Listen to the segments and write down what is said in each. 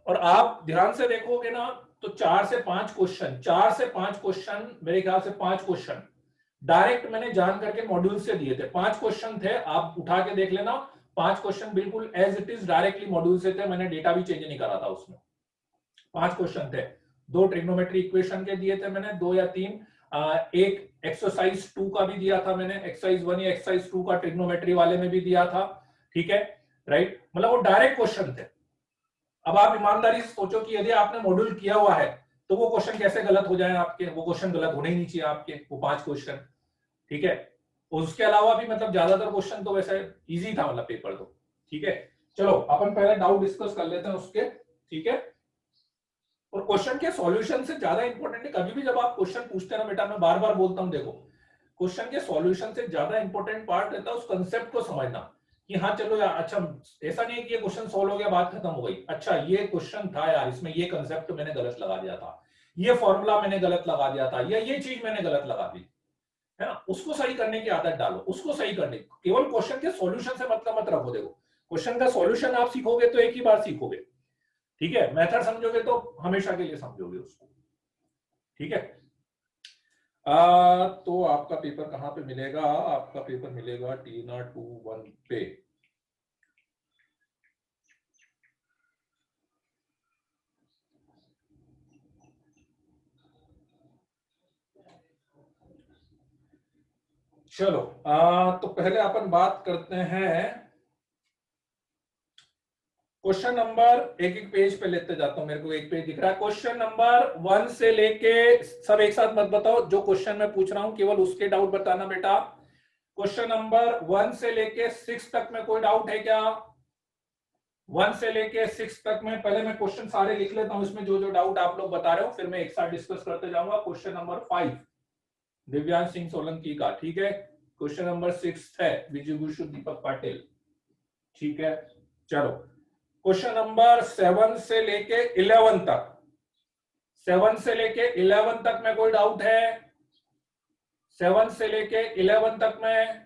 और आप ध्यान से देखोगे ना तो 4 से 5 क्वेश्चन, 4 से 5 क्वेश्चन, मेरे ख्याल से 5 क्वेश्चन डायरेक्ट मैंने जान करके मॉड्यूल से दिए थे। 5 क्वेश्चन थे, आप उठा के देख लेना। 5 क्वेश्चन बिल्कुल as it is directly module से थे, मैंने डेटा भी चेंज नहीं करा था उसमें। 5 क्वेश्चन थे, 2 ट्रिग्नोमेट्री इक्वेशन के दिए थे मैंने, 2 या 3, एक एक्सरसाइज 2 का भी दिया था मैंने, एक्सरसाइज 1 या एक्सरसाइज 2 का ट्रिग्नोमेट्री वाले में भी दिया था। ठीक है, राइट, मतलब वो डायरेक्ट क्वेश्चन थे। अब आप ईमानदारी से सोचो कि यदि आपने मॉड्यूल किया हुआ है तो वो क्वेश्चन कैसे गलत हो जाए आपके, वो क्वेश्चन गलत होने ही नहीं चाहिए आपके, वो 5 क्वेश्चन। ठीक है, उसके अलावा भी मतलब ज्यादातर क्वेश्चन तो वैसे इजी था, मतलब पेपर तो। ठीक है, चलो अपन पहले डाउट डिस्कस कर लेते हैं उसके। ठीक है, और क्वेश्चन के सॉल्यूशन से ज्यादा इंपॉर्टेंट है, कभी भी जब आप क्वेश्चन पूछते हैं ना बेटा, मैं बार बार बोलता हूं, देखो क्वेश्चन के सॉल्यूशन से ज्यादा इंपॉर्टेंट पार्ट रहता है उस कंसेप्ट को समझना कि हाँ चलो यार, अच्छा ऐसा नहीं है कि ये क्वेश्चन सॉल्व हो गया बात खत्म हो गई, अच्छा ये क्वेश्चन था यार, इसमें ये कंसेप्ट मैंने गलत लगा दिया था, ये फॉर्मूला मैंने गलत लगा दिया था, या ये चीज मैंने गलत लगा दी है ना, उसको सही करने की आदत डालो, उसको सही करने। केवल क्वेश्चन के सॉल्यूशन से मतलब मत रखो। देखो क्वेश्चन का सॉल्यूशन आप सीखोगे तो एक ही बार सीखोगे, ठीक है, मेथड समझोगे तो हमेशा के लिए समझोगे उसको। ठीक है, तो आपका पेपर कहां पे मिलेगा? आपका पेपर मिलेगा टीना 21 पे। चलो तो पहले अपन बात करते हैं क्वेश्चन नंबर, एक एक पेज पे लेते जाता हूं, मेरे को एक पेज दिख रहा है। क्वेश्चन नंबर 1 से लेके, सब एक साथ मत बताओ, जो क्वेश्चन मैं पूछ रहा हूं केवल उसके डाउट बताना बेटा। क्वेश्चन नंबर 1 से लेके 6 तक में कोई डाउट है क्या? 1 से लेके 6 तक में, पहले मैं क्वेश्चन सारे लिख लेता हूं, इसमें जो जो डाउट आप लोग बता रहे हो, फिर मैं एक साथ डिस्कस करते जाऊंगा। क्वेश्चन नंबर 5 दिव्यांश सिंह सोलंकी का, ठीक है। क्वेश्चन नंबर 6 है विजयभूषण दीपक पाटिल, ठीक है। चलो क्वेश्चन नंबर 7 से लेके 11 तक, 7 से लेके 11 तक में कोई डाउट है? 7 से लेके 11 तक में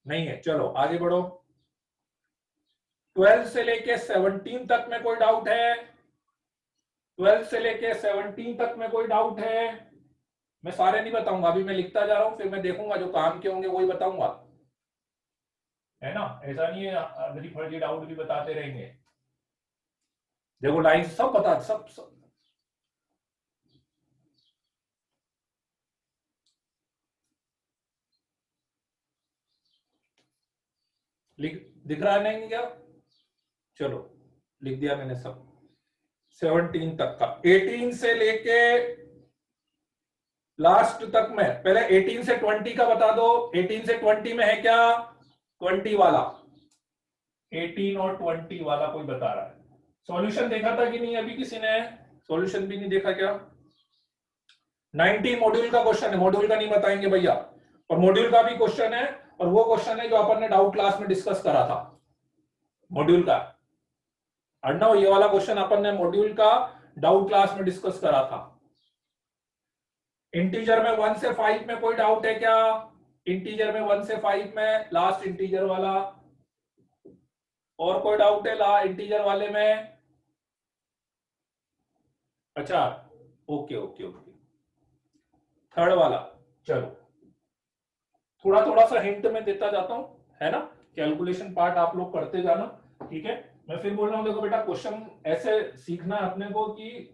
नहीं है, चलो आगे बढ़ो। 12 से लेके 17 तक में कोई डाउट है? 12 से लेके 17 तक में कोई डाउट है? मैं सारे नहीं बताऊंगा, अभी मैं लिखता जा रहा हूं, फिर मैं देखूंगा जो काम के होंगे वही बताऊंगा, है ना, ऐसा नहीं है अगली फर्जी डाउट भी बताते रहेंगे। देखो लाइन सब बता, सब लिख, दिख रहा नहीं क्या? चलो लिख दिया मैंने सब। 17 तक का, 18 से लेके लास्ट तक में, पहले 18 से 20 का बता दो। 18 से 20 में है क्या? 20 वाला, 18 और 20 वाला कोई बता रहा है? सॉल्यूशन देखा था कि नहीं अभी किसी ने? सॉल्यूशन भी नहीं देखा क्या? 19 मॉड्यूल का क्वेश्चन है, मॉड्यूल का नहीं बताएंगे भैया, और मॉड्यूल का भी क्वेश्चन है, और वो क्वेश्चन है जो अपन ने डाउट क्लास में डिस्कस करा था मॉड्यूल का। अर्णव ये वाला क्वेश्चन अपन ने मॉड्यूल का डाउट क्लास में डिस्कस करा था। इंटीजर में 1 से 5 में कोई डाउट है क्या? इंटीजर में 1 से 5 में लास्ट इंटीजर वाला, और कोई डाउट है ला इंटीजर वाले में? अच्छा, ओके ओके ओके, थर्ड वाला। चलो थोड़ा थोड़ा सा हिंट में देता जाता हूं, है ना, कैलकुलेशन पार्ट आप लोग करते जाना, ठीक है। मैं फिर बोल रहा हूं, देखो बेटा क्वेश्चन ऐसे सीखना है अपने को कि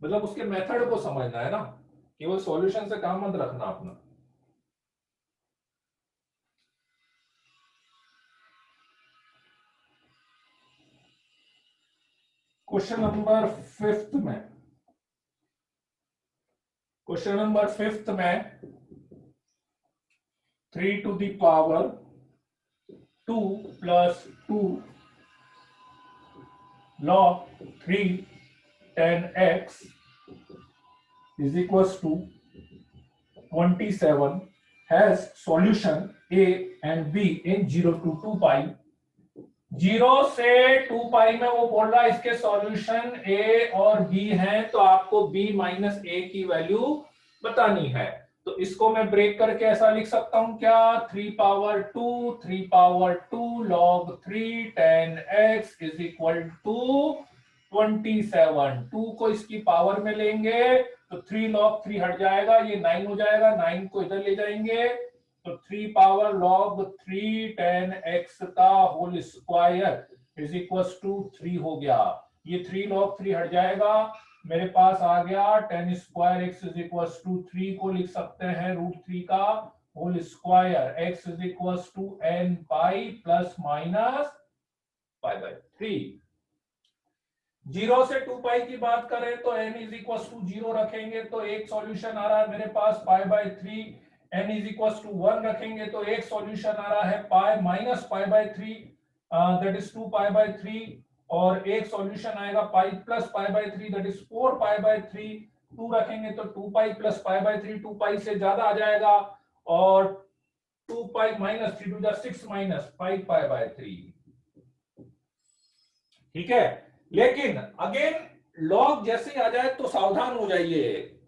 मतलब उसके मेथड को समझना है ना, केवल सॉल्यूशन से काम मत रखना अपना। क्वेश्चन नंबर 5 में, क्वेश्चन नंबर 5 में 3 to the power 2 plus 2 log 3 10x is equals to 27 has solution A and B in 0 to 2 pi। 0 से 2 पाई में वो बोल रहा है इसके सॉल्यूशन A और B हैं, तो आपको B माइनस A की वैल्यू बतानी है। तो इसको मैं ब्रेक करके ऐसा लिख सकता हूं क्या, 3 power 2 log 3 tan x is equal to 27। 2 को इसकी पावर में लेंगे तो 3 log 3 हट जाएगा, ये 9 हो जाएगा, 9 को इधर ले जाएंगे तो 3 पावर log 3 tan x का whole square is equal to 3 हो गया। ये 3 log 3 हट जाएगा, मेरे पास आ गया tan square x is equal to 3 को लिख सकते हैं √3 का whole square, x is equal to n pi plus minus pi by 3। 0 से 2 पाई की बात करें तो n इज इक्वल टू 0 रखेंगे तो एक सॉल्यूशन आ रहा है मेरे पास pi by 3, n is equal to 1 रखेंगे तो एक सॉल्यूशन आ रहा है pi minus pi by 3, that is 2 pi by 3, और एक सॉल्यूशन आएगा pi plus pi by 3 that is 4 pi by 3। 2 रखेंगे तो 2 पाई प्लस पाई बाय 3 2 पाई से ज्यादा आ जाएगा, और 2 pi minus 3 to 6 minus 5 pi by 3। ठीक है, लेकिन अगेन लॉग जैसे ही आ जाए तो सावधान हो जाइए,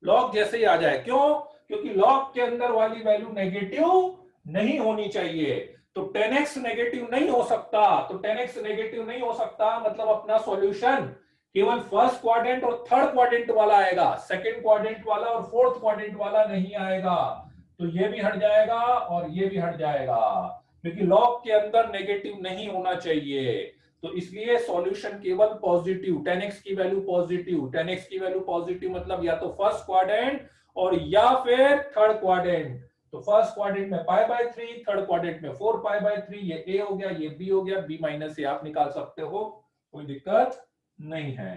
लॉग जैसे ही आ जाए, क्यों, क्योंकि लॉग के अंदर वाली वैल्यू नेगेटिव नहीं होनी चाहिए। तो 10x नेगेटिव नहीं हो सकता, तो 10x नेगेटिव नहीं हो सकता मतलब अपना सॉल्यूशन केवल फर्स्ट क्वाड्रेंट और थर्ड क्वाड्रेंट वाला आएगा, सेकंड क्वाड्रेंट वाला और फोर्थ क्वाड्रेंट वाला नहीं आएगा। तो ये भी हट जाएगा और ये भी हट जाएगा, क्योंकि लॉग के अंदर नेगेटिव नहीं होना चाहिए। तो इसलिए सॉल्यूशन केवल पॉजिटिव, 10x की वैल्यू पॉजिटिव, 10x की वैल्यू पॉजिटिव मतलब या तो फर्स्ट क्वाड्रेंट और या फिर थर्ड क्वाड्रेंट। तो फर्स्ट क्वाड्रेंट में पाई बाय 3, थर्ड क्वाड्रेंट में 4 पाई बाय 3, ये ए हो गया, ये बी हो गया, बी माइनस ए आप निकाल सकते हो, कोई दिक्कत नहीं है।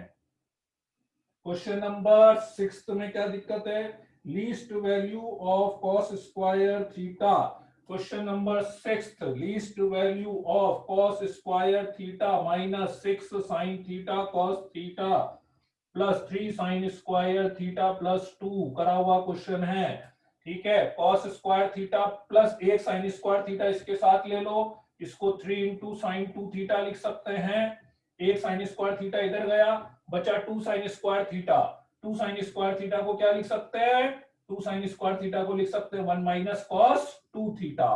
क्वेश्चन नंबर 6 में क्या दिक्कत है, least value of cos square theta. Question number 6, least value of cos square theta minus 6 sign theta cos theta plus 3 sign square theta plus 2 करा हुआ क्वेश्चन है। ठीक है, cos square theta plus 1 sign square theta इसके साथ ले लो, इसको 3 into sine 2 theta लिख सकते हैं, 1 साइन स्क्वायर थीटा इधर गया, बचा 2 sign square theta. 2 sign square theta को क्या लिख सकते हैं, 2 साइन स्क्वायर थीटा को लिख सकते हैं 1 माइनस कॉस 2 थीटा।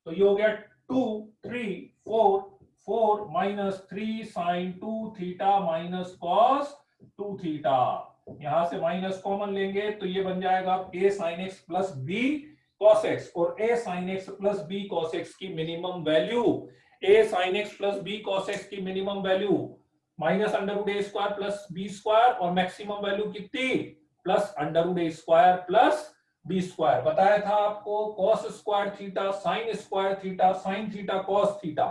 तो ये हो गया 2 3 4 4 minus 3 sine 2 theta minus cos 2 theta. यहां से माइनस कॉमन लेंगे तो ये बन जाएगा a sine x plus b cos x, और a sine x plus b cos x की minimum value, a sine x plus b cos x की minimum value minus under root a square plus b square, और maximum value कितनी, plus under root a square plus b square. बताया था आपको cos square theta, sine square theta, sine theta cos theta,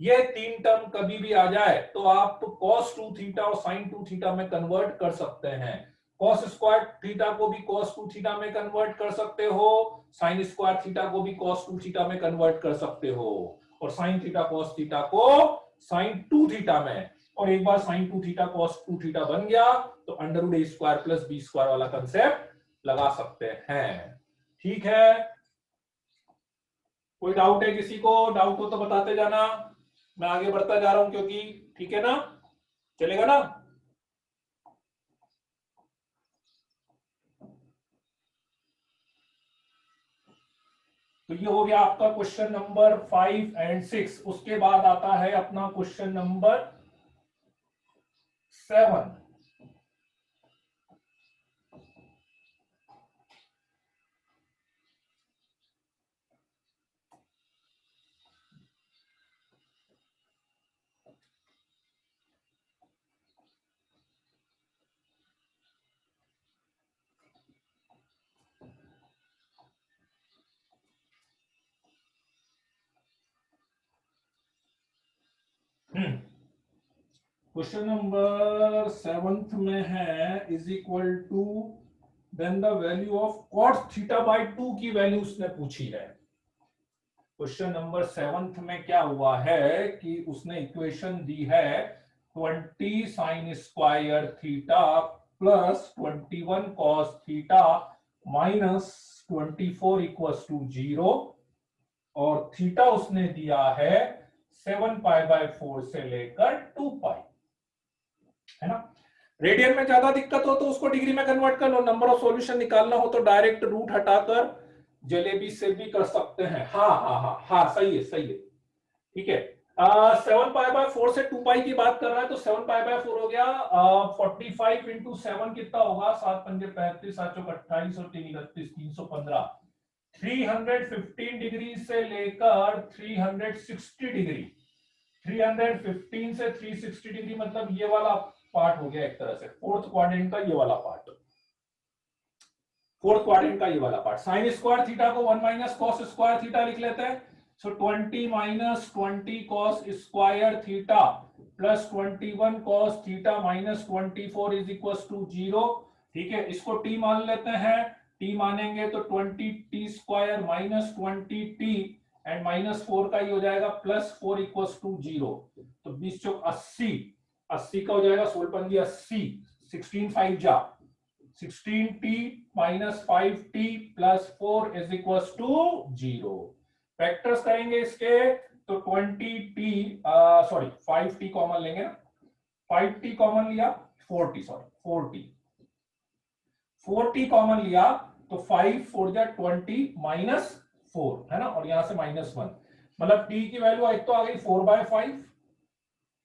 ये तीन term कभी भी आ जाए तो आप cos 2 थीटा और sin 2 थीटा में कन्वर्ट कर सकते हैं। cos स्क्वायर थीटा को भी cos 2 थीटा में कन्वर्ट कर सकते हो, sin स्क्वायर थीटा को भी cos 2 थीटा में कन्वर्ट कर सकते हो, और sin थीटा cos थीटा को sin 2 थीटा में। और एक बार sin 2 थीटा cos 2 थीटा बन गया तो under root a square plus b square वाला कंसेप्ट लगा सकते हैं। ठीक है, कोई डाउट है किसी को, डाउट हो तो बताते जाना, मैं आगे बढ़ता जा रहा हूं क्योंकि, ठीक है ना, चलेगा ना। तो ये हो गया आपका क्वेश्चन नंबर 5 एंड 6। उसके बाद आता है अपना क्वेश्चन नंबर 7। क्वेश्चन नंबर 7 में है is equal to, then the value of cot theta by 2 की वैल्यू उसने पूछी है। क्वेश्चन नंबर 7 में क्या हुआ है कि उसने इक्वेशन दी है 20 sine square theta plus 21 cos theta minus 24 equals to 0, और थीटा उसने दिया है 7 पाई बाय 4 से लेकर 2 पाई, है ना। रेडियन में ज्यादा दिक्कत हो तो उसको डिग्री में कन्वर्ट कर लो, नंबर ऑफ सॉल्यूशन निकालना हो तो डायरेक्ट रूट हटाकर जलेबी से भी कर सकते हैं। हाँ हाँ हाँ हाँ, सही है सही है, ठीक है। 7 पाई/4 से 2 पाई की बात कर रहा है तो 7 पाई/4 हो गया। 45 इंटू 7 कितना होगा, 7×5 = 35, 7×28 और 3×31 315। 315 डिग्री से लेकर 360 डिग्री, 315 से 360 डिग्री मतलब ये वाला पार्ट हो गया एक तरह से, फोर्थ क्वाड्रेंट का ये वाला पार्ट, फोर्थ क्वाड्रेंट का ये वाला पार्ट। साइन स्क्वायर थीटा को 1 माइनस कॉस स्क्वायर थीटा लिख लेते हैं। So 20 minus 20 cos square theta plus 21 cos theta minus 24 is equal to 0। ठीक है, इसको टी मान लेते हैं। टी मानेंगे तो 20t square minus 20t and -4 का ये हो जाएगा +4 इक्वल टू 0। तो 20 चौक 80, 80 का हो जाएगा 16 80, 16 5 जा 16t minus 5t plus 4 is equal to 0। Factors करेंगे इसके तो 20t, सॉरी 5t कॉमन लेंगे ना, 5t कॉमन लिया, 4t सॉरी 4t कॉमन लिया तो 5 4 जा 20 -4 है ना, और यहां से -1 मतलब t की वैल्यू एक तो आ गई 4/5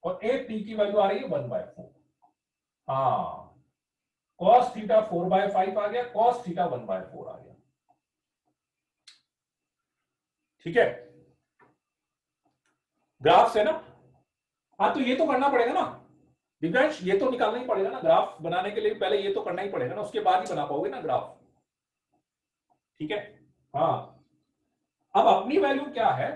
और एक t की वैल्यू आ रही है 1/4। हाँ, cos थीटा 4/5 आ गया, cos थीटा 1/4 आ गया। ठीक है, ग्राफ से ना। हाँ तो ये तो करना पड़ेगा ना दिव्यांश, ये तो निकालना ही पड़ेगा ना, ग्राफ बनाने के लिए पहले ये तो करना ही पड़ेगा ना, उसके बाद ही बना पाओगे ना ग्राफ। ठीक है, हाँ अब अपनी वैल्यू क्या है,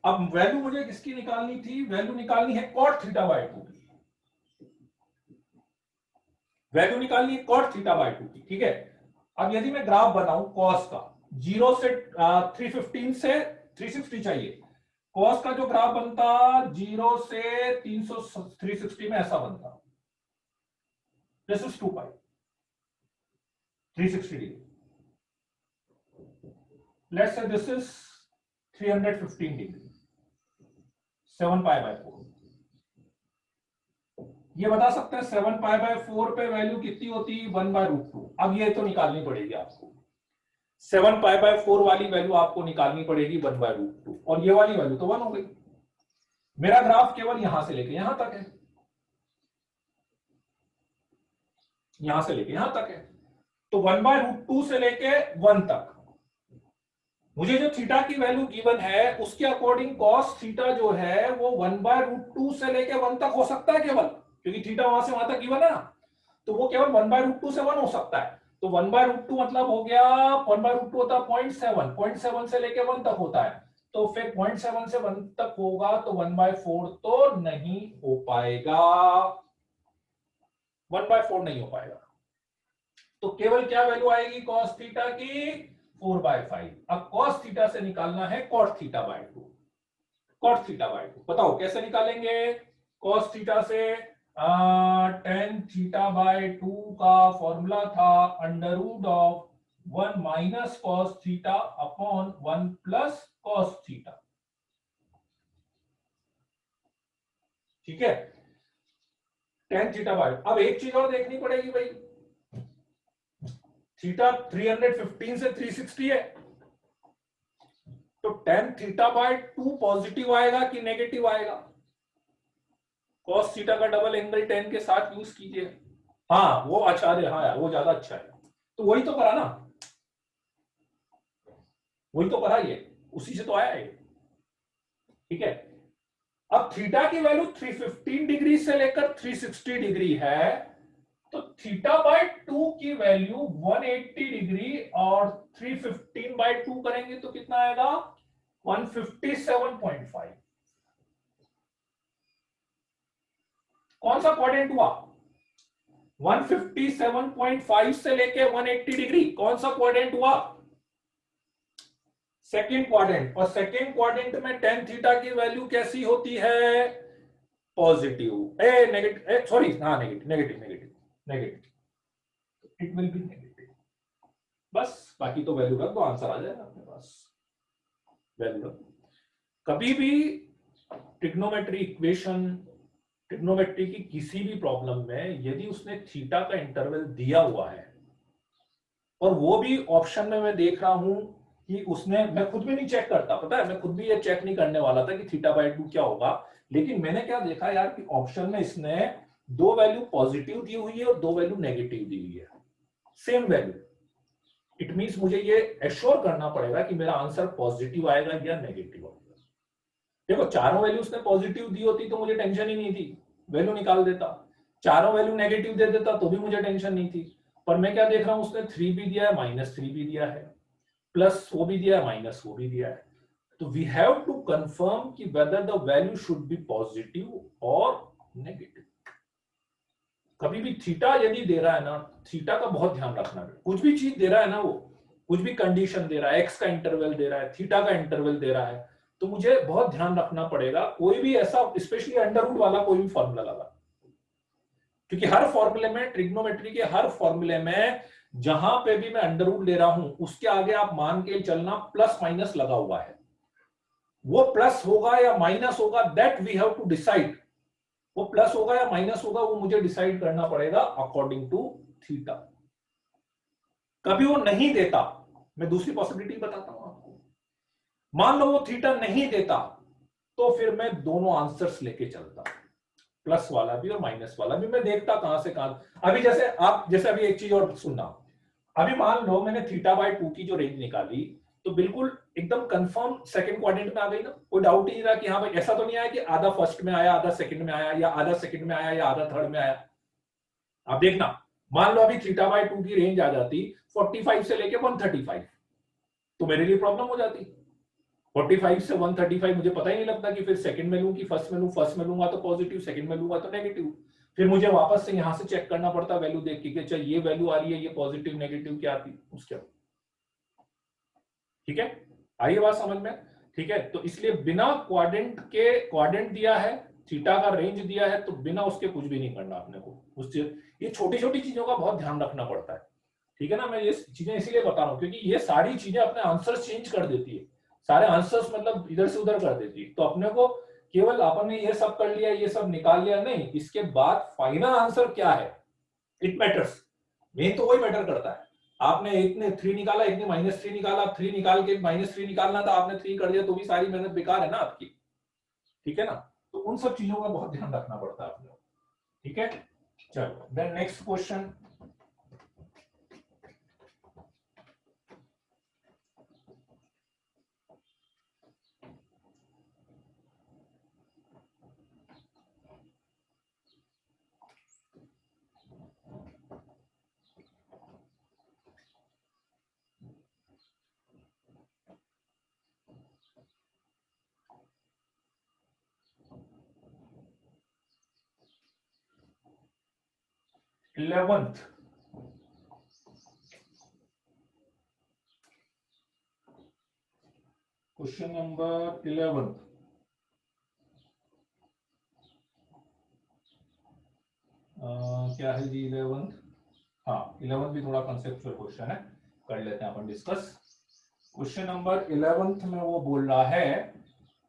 अब वैल्यू मुझे किसकी निकालनी थी, वैल्यू निकालनी है cot θ/2 की, वैल्यू निकालनी है cot θ/2 की। ठीक है, अब यदि मैं ग्राफ बनाऊं cos का, 0 से 315 से 360 चाहिए, cos का जो ग्राफ बनता 0 से 360 में ऐसा बनता, this is 2 pi 360 degree, let's say this is 315 degree, 7 पाई/4। ये बता सकते हैं 7 पाई/4 पे वैल्यू कितनी होती, 1/√2। अब ये तो निकालनी पड़ेगी आपको, 7 पाई/4 वाली वैल्यू आपको निकालनी पड़ेगी 1/√2, और ये वाली वैल्यू तो 1 हो गई। मेरा ग्राफ केवल यहां से लेके यहां तक है, यहां से लेके यहां तक है, तो 1/√2 से लेके 1 तक मुझे जो थीटा की वैल्यू गिवन है उसके अकॉर्डिंग cos थीटा जो है वो 1/√2 से लेके 1 तक हो सकता है केवल, क्योंकि थीटा वहां से वहां तक गिवन है ना, तो वो केवल 1/√2 से 1 हो सकता है। तो 1/√2 मतलब हो गया, 1/√2 होता है 0.7, 0.7 से लेके 1 तक होता है, तो फिर 0.7 से 1 तक होगा तो 1/4 तो नहीं हो पाएगा, 1/4 नहीं हो पाएगा। तो केवल क्या वैल्यू आएगी cos थीटा की, 4/5। अब cos थीटा से निकालना है cot θ/2, cot θ/2 बताओ कैसे निकालेंगे। cos थीटा से tan θ/2 का फॉर्मूला था √1 minus cos theta upon 1 plus cos theta. ठीक है, tan θ/2। अब एक चीज और देखनी पड़ेगी भाई, थीटा 315 से 360 है, तो tan θ/2 पॉजिटिव आएगा कि नेगेटिव आएगा, cos थीटा का डबल एंगल tan के साथ यूज कीजिए। हाँ वो अच्छा है, हाँ यार वो ज्यादा अच्छा है, तो वही तो करा ना, वही तो करा, ये उसी से तो आया है। ठीक है, अब थीटा की वैल्यू 315 डिग्री से लेकर 360 डिग्री है, तो θ/2 की वैल्यू 180 डिग्री और 315/2 करेंगे तो कितना आएगा, 157.5। कौन सा क्वाड्रेंट हुआ, 157.5 से लेके 180 डिग्री, कौन सा क्वाड्रेंट हुआ, सेकेंड क्वाड्रेंट। और सेकेंड क्वाड्रेंट में tan थीटा की वैल्यू कैसी होती है, पॉजिटिव नेगेटिव, सॉरी हाँ negative negative negative negative, it will be negative. बस बाकी तो वैल्यू रख दो, आंसर आ जाएगा अपने पास। वैल्यू रख दो। कभी भी ट्रिग्नोमेट्री इक्वेशन, ट्रिग्नोमेट्री की किसी भी प्रॉब्लम में यदि उसने थीटा का इंटरवल दिया हुआ है, और वो भी ऑप्शन में मैं देख रहा हूं कि उसने, मैं खुद भी नहीं चेक करता, पता है मैं खुद भी ये चेक नहीं करने वाला था कि थीटा बाय 2 क्या होगा, लेकिन मैंने क्या देखा यार कि ऑप्शन में इसने 2 वैल्यू पॉजिटिव दी हुई है और 2 वैल्यू नेगेटिव दी हुई है, सेम वैल्यू। इट मींस मुझे ये एश्योर करना पड़ेगा कि मेरा आंसर पॉजिटिव आएगा या नेगेटिव आएगा। देखो चारों वैल्यू उसने पॉजिटिव दी होती तो मुझे टेंशन ही नहीं थी, वैल्यू निकाल देता। चारों वैल्यू नेगेटिव दे देता तो भी मुझे टेंशन नहीं थी। पर मैं क्या देख रहा हूं, उसने 3 भी दिया है, -3 भी दिया है, प्लस वो भी दिया है, माइनस वो भी दिया है। तो वी हैव टू कंफर्म कि whether the value should be positive और नेगेटिव। कभी भी थीटा यदि दे रहा है ना, थीटा का बहुत ध्यान रखना है। कुछ भी चीज दे रहा है ना, वो कुछ भी कंडीशन दे रहा है, एक्स का इंटरवल दे रहा है, थीटा का इंटरवल दे रहा है, तो मुझे बहुत ध्यान रखना पड़ेगा कोई भी ऐसा, स्पेशली अंडर रूट वाला कोई भी फॉर्मूला लगा, क्योंकि हर फॉर्मूले में, ट्रिग्नोमेट्री के हर फॉर्मूले में जहां पे भी मैं अंडर रूट ले रहा हूं उसके आगे आप मान के चलना प्लस माइनस लगा हुआ है। वो प्लस होगा या माइनस होगा, that we have to decide. वो प्लस होगा या माइनस होगा वो मुझे डिसाइड करना पड़ेगा अकॉर्डिंग टू थीटा। कभी वो नहीं देता, मैं दूसरी पॉसिबिलिटी बताता हूं आपको। मान लो वो थीटा नहीं देता तो फिर मैं दोनों आंसर्स लेके चलता, प्लस वाला भी और माइनस वाला भी। मैं देखता कहां से कहां। अभी जैसे आप, जैसे अभी एक चीज और सुनना, अभी मान लो मैंने थीटा बाय 2 की जो रेंज निकाली तो बिल्कुल एकदम कंफर्म सेकंड क्वाड्रेंट में आ गई ना, कोई डाउट ही नहीं रहा कि हाँ भाई ऐसा तो नहीं आया कि आधा फर्स्ट में आया, आधा सेकंड में आया, या आधा सेकंड में आया या आधा थर्ड में आया। आप देखना, मान लो अभी थीटा बाय 2 की रेंज आ जाती 45 से लेके 135, तो मेरे लिए प्रॉब्लम हो जाती। 45 से 135 मुझे पता ही नहीं लगता कि फिर सेकंड में लूं कि फर्स्ट में लूं। फर्स्ट में लूंगा तो पॉजिटिव, सेकंड में लूंगा तो नेगेटिव। फिर मुझे वापस से यहां से चेक करना पड़ता वैल्यू देख के, अच्छा ये वैल्यू आ रही है, ये पॉजिटिव नेगेटिव क्या आती उसके। ठीक है, आइए बात समझ में। ठीक है, तो इसलिए बिना क्वाड्रेंट के, क्वाड्रेंट दिया है, थीटा का रेंज दिया है, तो बिना उसके कुछ भी नहीं करना अपने को। उस ये छोटी छोटी चीजों का बहुत ध्यान रखना पड़ता है। ठीक है ना, मैं ये चीजें इसीलिए बता रहा हूं क्योंकि ये सारी चीजें अपने आंसर चेंज कर देती है, सारे आंसर्स मतलब इधर से उधर कर देती है। तो अपने को केवल अपन ने ये सब कर लिया, ये सब निकाल लिया नहीं, इसके बाद फाइनल आंसर क्या है इट मैटर्स। मेन तो वही मैटर करता है। आपने एक ने 3 निकाला, एक ने -3 निकाला, 3 निकाल के -3 निकालना था, आपने 3 कर दिया तो भी सारी मेहनत बेकार है ना आपकी। ठीक है ना, तो उन सब चीजों का बहुत ध्यान रखना पड़ता है आपको। ठीक है, चलो then next question. Eleventh, question number 11। क्या है जी 11th? हाँ 11th भी थोड़ा कंसेप्चुअल क्वेश्चन है, कर लेते हैं अपन डिस्कस। क्वेश्चन नंबर 11th में वो बोल रहा है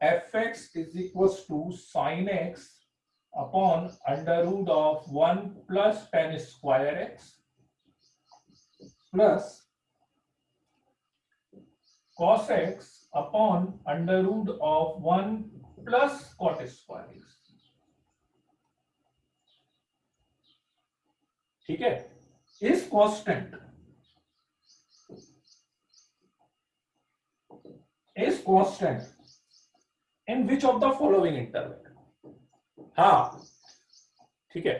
fx is equal to sine x upon under root of 1 plus tan square x plus cos x upon under root of 1 plus cot square x. ठीक है, इस constant is constant in which of the following interval? हाँ ठीक है,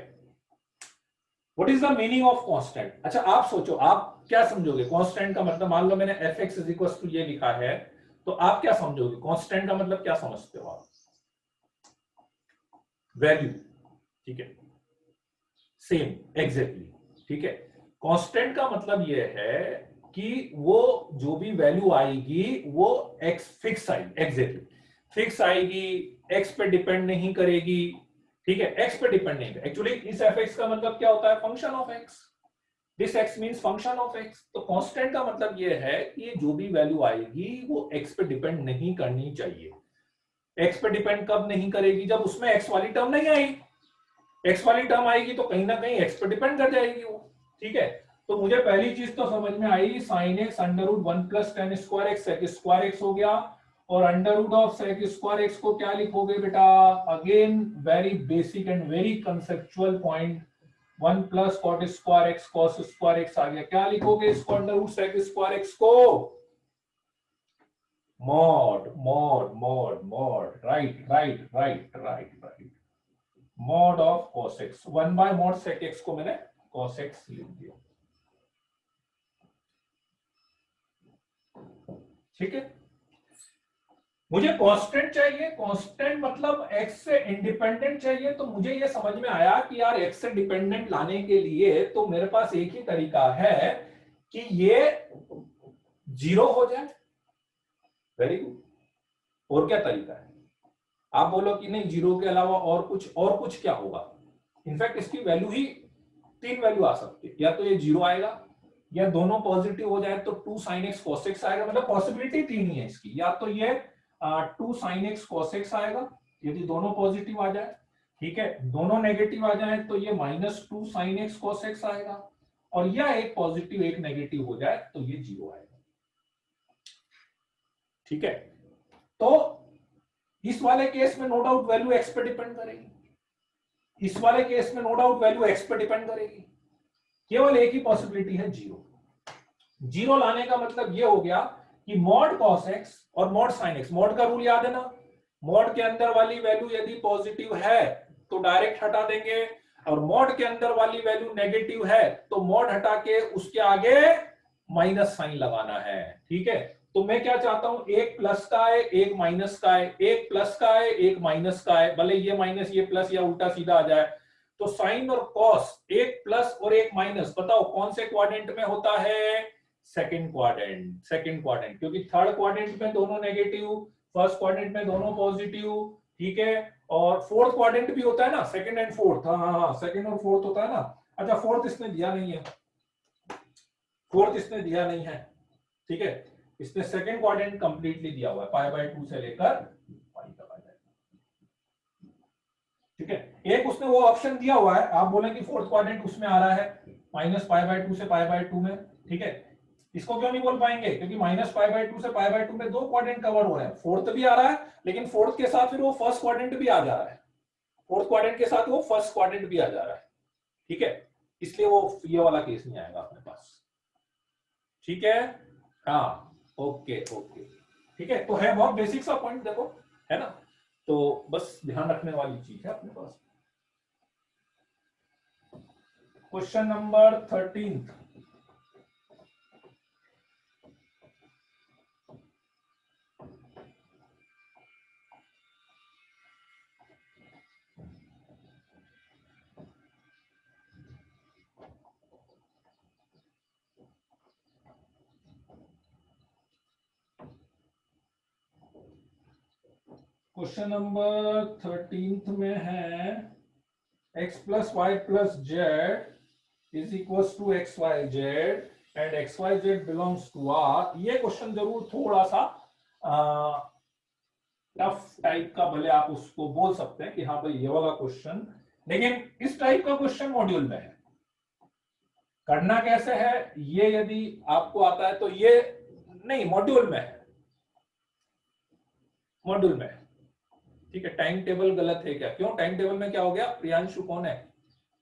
what is the meaning of constant? अच्छा आप सोचो, आप क्या समझोगे constant का मतलब? मान लो मैंने fx is equals to ये लिखा है, तो आप क्या समझोगे constant का मतलब? क्या समझते हो आप? वैल्यू। ठीक है, सेम एग्जैक्टली। ठीक है, कांस्टेंट का मतलब ये है कि वो जो भी वैल्यू आएगी वो एक्स फिक्स आएगी, एग्जैक्टली फिक्स आएगी, एक्स पे डिपेंड नहीं करेगी। ठीक है, x पे डिपेंड नहीं है एक्चुअली। इस fx का मतलब क्या होता है, function of x। This x means function of x। तो कांस्टेंट का मतलब ये है कि ये जो भी वैल्यू आएगी वो x पे डिपेंड नहीं करनी चाहिए। x पे डिपेंड कब नहीं करेगी, जब उसमें x वाली टर्म नहीं आएगी। x वाली टर्म आएगी तो कहीं ना कहीं x पे डिपेंड कर जाएगी वो। ठीक है, तो मुझे पहली चीज तो समझ में आई, sine x under root 1 plus tan square x sec square x हो गया। और under root of sec square x को क्या लिखोगे बेटा, again very basic and very conceptual point, 1 plus cot square x cos square x आ गया। क्या लिखोगे इसको, under root sec square x को mod mod mod mod, right right right right right, mod of cos x, 1 bye mod sec x को मैंने cos x लिख दिया। ठीक है, मुझे कांस्टेंट चाहिए, कांस्टेंट मतलब x से इंडिपेंडेंट चाहिए। तो मुझे ये समझ में आया कि यार x से डिपेंडेंट लाने के लिए तो मेरे पास एक ही तरीका है कि ये 0 हो जाए। वेरी गुड, और क्या तरीका है? आप बोलो कि नहीं 0 के अलावा और कुछ क्या होगा। इनफैक्ट इसकी वैल्यू ही 3 वैल्यू आ सकती है, या तो ये 0 आएगा, या दोनों पॉजिटिव हो जाए तो 2 sin x cos x आएगा। मतलब पॉसिबिलिटी 3 ही है इसकी, या तो ये 2 sin x cos x आएगा यदि दोनों पॉजिटिव आ जाए, ठीक है, दोनों नेगेटिव आ जाए तो ये -2 sin x cos x आएगा, और या एक पॉजिटिव एक नेगेटिव हो जाए तो ये 0 आएगा। ठीक है, तो इस वाले केस में नो डाउट वैल्यू x पे डिपेंड करेगी, इस वाले केस में नो डाउट वैल्यू x पे डिपेंड करेगी। केवल एक ही पॉसिबिलिटी है 0। 0 लाने का मतलब ये हो गया कि मॉड cos x और मॉड sin x, मॉड का रूल याद है ना, मॉड के अंदर वाली वैल्यू यदि पॉजिटिव है तो डायरेक्ट हटा देंगे, और मॉड के अंदर वाली वैल्यू नेगेटिव है तो मॉड हटा के उसके आगे माइनस साइन लगाना है। ठीक है, तो मैं क्या चाहता हूं, एक प्लस का है एक माइनस का है, एक प्लस का है एक माइनस का है, भले ये माइनस ये प्लस या उल्टा सीधा आ जाए। तो साइन और कॉस, एक प्लस और एक माइनस, बताओ कौन से क्वाड्रेंट में होता है, सेकंड क्वाड्रेंट। सेकंड क्वाड्रेंट, क्योंकि थर्ड क्वाड्रेंट में दोनों नेगेटिव, फर्स्ट क्वाड्रेंट में दोनों पॉजिटिव। ठीक है, और फोर्थ क्वाड्रेंट भी होता है ना, सेकंड एंड फोर्थ। हाँ, सेकंड और फोर्थ होता है ना। अच्छा, फोर्थ इसने दिया नहीं है, फोर्थ इसने दिया नहीं है। ठीक है, इसने सेकंड क्वाड्रेंट कंप्लीटली दिया हुआ है, π/2 से लेकर पाई तक आ जाएगा। ठीक है, एक उसने वो ऑप्शन दिया हुआ है, आप बोले कि फोर्थ क्वाड्रेंट उसमें आ रहा है -π/2 से π/2 में। ठीक है, इसको क्यों नहीं बोल पाएंगे, क्योंकि -π/2 से π/2 में 2 क्वाड्रेंट कवर हो रहे हैं, फोर्थ भी आ रहा है, लेकिन फोर्थ के साथ फिर वो फर्स्ट क्वाड्रेंट भी आ जा रहा है, फोर्थ क्वाड्रेंट के साथ वो फर्स्ट क्वाड्रेंट भी आ जा रहा है। ठीक है, इसलिए वो ये वाला केस नहीं आएगा अपने पास। ठीक है, हाँ, ओके ओके, ठीक है, तो है बहुत बेसिक सा पॉइंट, देखो है ना, तो बस ध्यान रखने वाली चीज है अपने पास। Question number 13। क्वेश्चन नंबर 13 में है x plus y plus z is equal to x y z and x y z belongs to r. ये क्वेश्चन जरूर थोड़ा सा टफ टाइप का, भले आप उसको बोल सकते हैं कि हाँ भाई ये वाला क्वेश्चन, लेकिन इस टाइप का क्वेश्चन मॉड्यूल में है। करना कैसे है ये यदि आपको आता है तो ये नहीं, मॉड्यूल में है, मॉड्यूल में है। ठीक है, टाइम टेबल गलत है क्या, क्यों टाइम टेबल में क्या हो गया, प्रियांशु कौन है,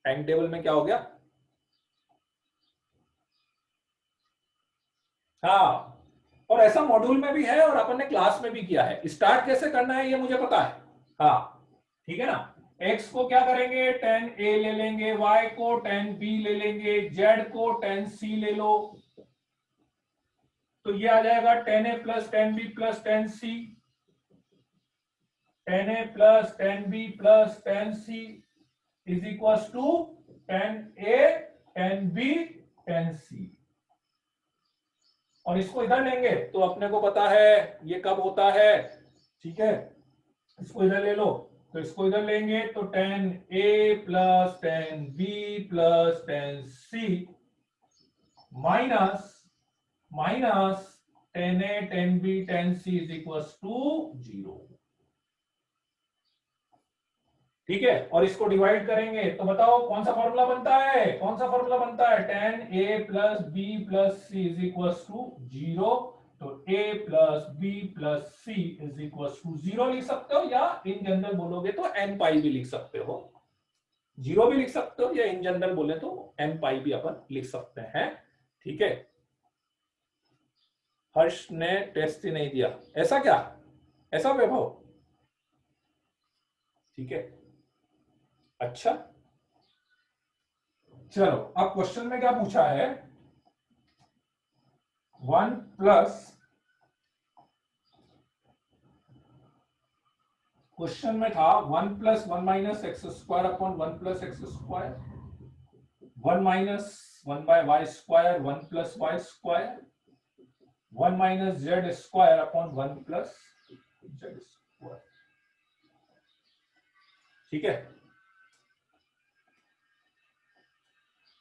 टाइम टेबल में क्या हो गया, हाँ, और ऐसा मॉड्यूल में भी है और अपन ने क्लास में भी किया है। स्टार्ट कैसे करना है ये मुझे पता है, हाँ, ठीक है ना। x को क्या करेंगे, tan a ले लेंगे, y को tan b ले लेंगे, z को tan c ले लो, तो ये आ जाएगा tan a plus tan b plus tan c, tan a plus tan b plus tan c is equal to tan a tan b tan c। और इसको इधर लेंगे तो अपने को पता है ये कब होता है। ठीक है, इसको इधर ले लो, तो इसको इधर लेंगे तो tan A plus tan B plus tan C minus minus tan A tan B tan C is equal to 0। ठीक है, और इसको डिवाइड करेंगे तो बताओ कौन सा फॉर्मूला बनता है, कौन सा फॉर्मूला बनता है, tan A plus B plus C is equal to 0। तो A plus B plus C is equal to 0 लिख सकते हो, या इन जनरल बोलोगे तो n पाई भी लिख सकते हो, 0 भी लिख सकते हो, या इन जनरल बोले तो n पाई भी अपन लिख सकते हैं। ठीक है, हर्ष ने टेस्ट ही नहीं दिया, ऐसा क्या, ऐसा वैभव? ठीक है, अच्छा चलो अब क्वेश्चन में क्या पूछा है, 1 प्लस, क्वेश्चन में था 1 plus 1 minus x square upon 1 plus x square, 1 minus 1 by y square 1 plus y square, 1 minus z square upon 1 plus z square. ठीक है,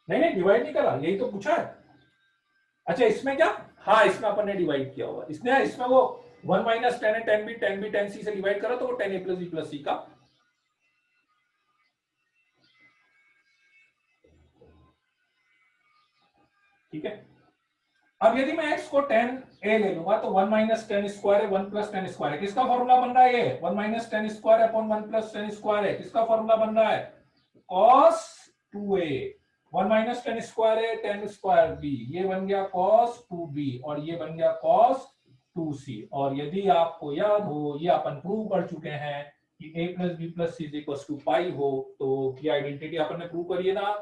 नहीं नहीं डिवाइड नहीं करा, यही तो पूछा है। अच्छा इसमें क्या, हाँ इसमें अपन ने डिवाइड किया होगा, इसमें वो 1 minus tan tan b tan c से डिवाइड करा तो वो tan a plus b plus c का। ठीक है, अब यदि मैं x को tan a ले लूंगा तो 1 माइनस टेन स्क्वायर है 1 प्लस टेन स्क्वायर है, किसका फॉर्मूला बन रहा है ये, 1 minus ten square upon 1 plus tan square है, किसका फॉर्मूला बन रहा है, cos 2a, 1 minus ten square है टेन स्क्वायर b, ये बन गया cos 2b और ये बन गया cos 2c। और यदि आपको याद हो ये अपन प्रूव कर चुके हैं कि a plus b plus c is equal to pi हो, तो ये आइडेंटिटी अपन ने प्रूव करी है ना,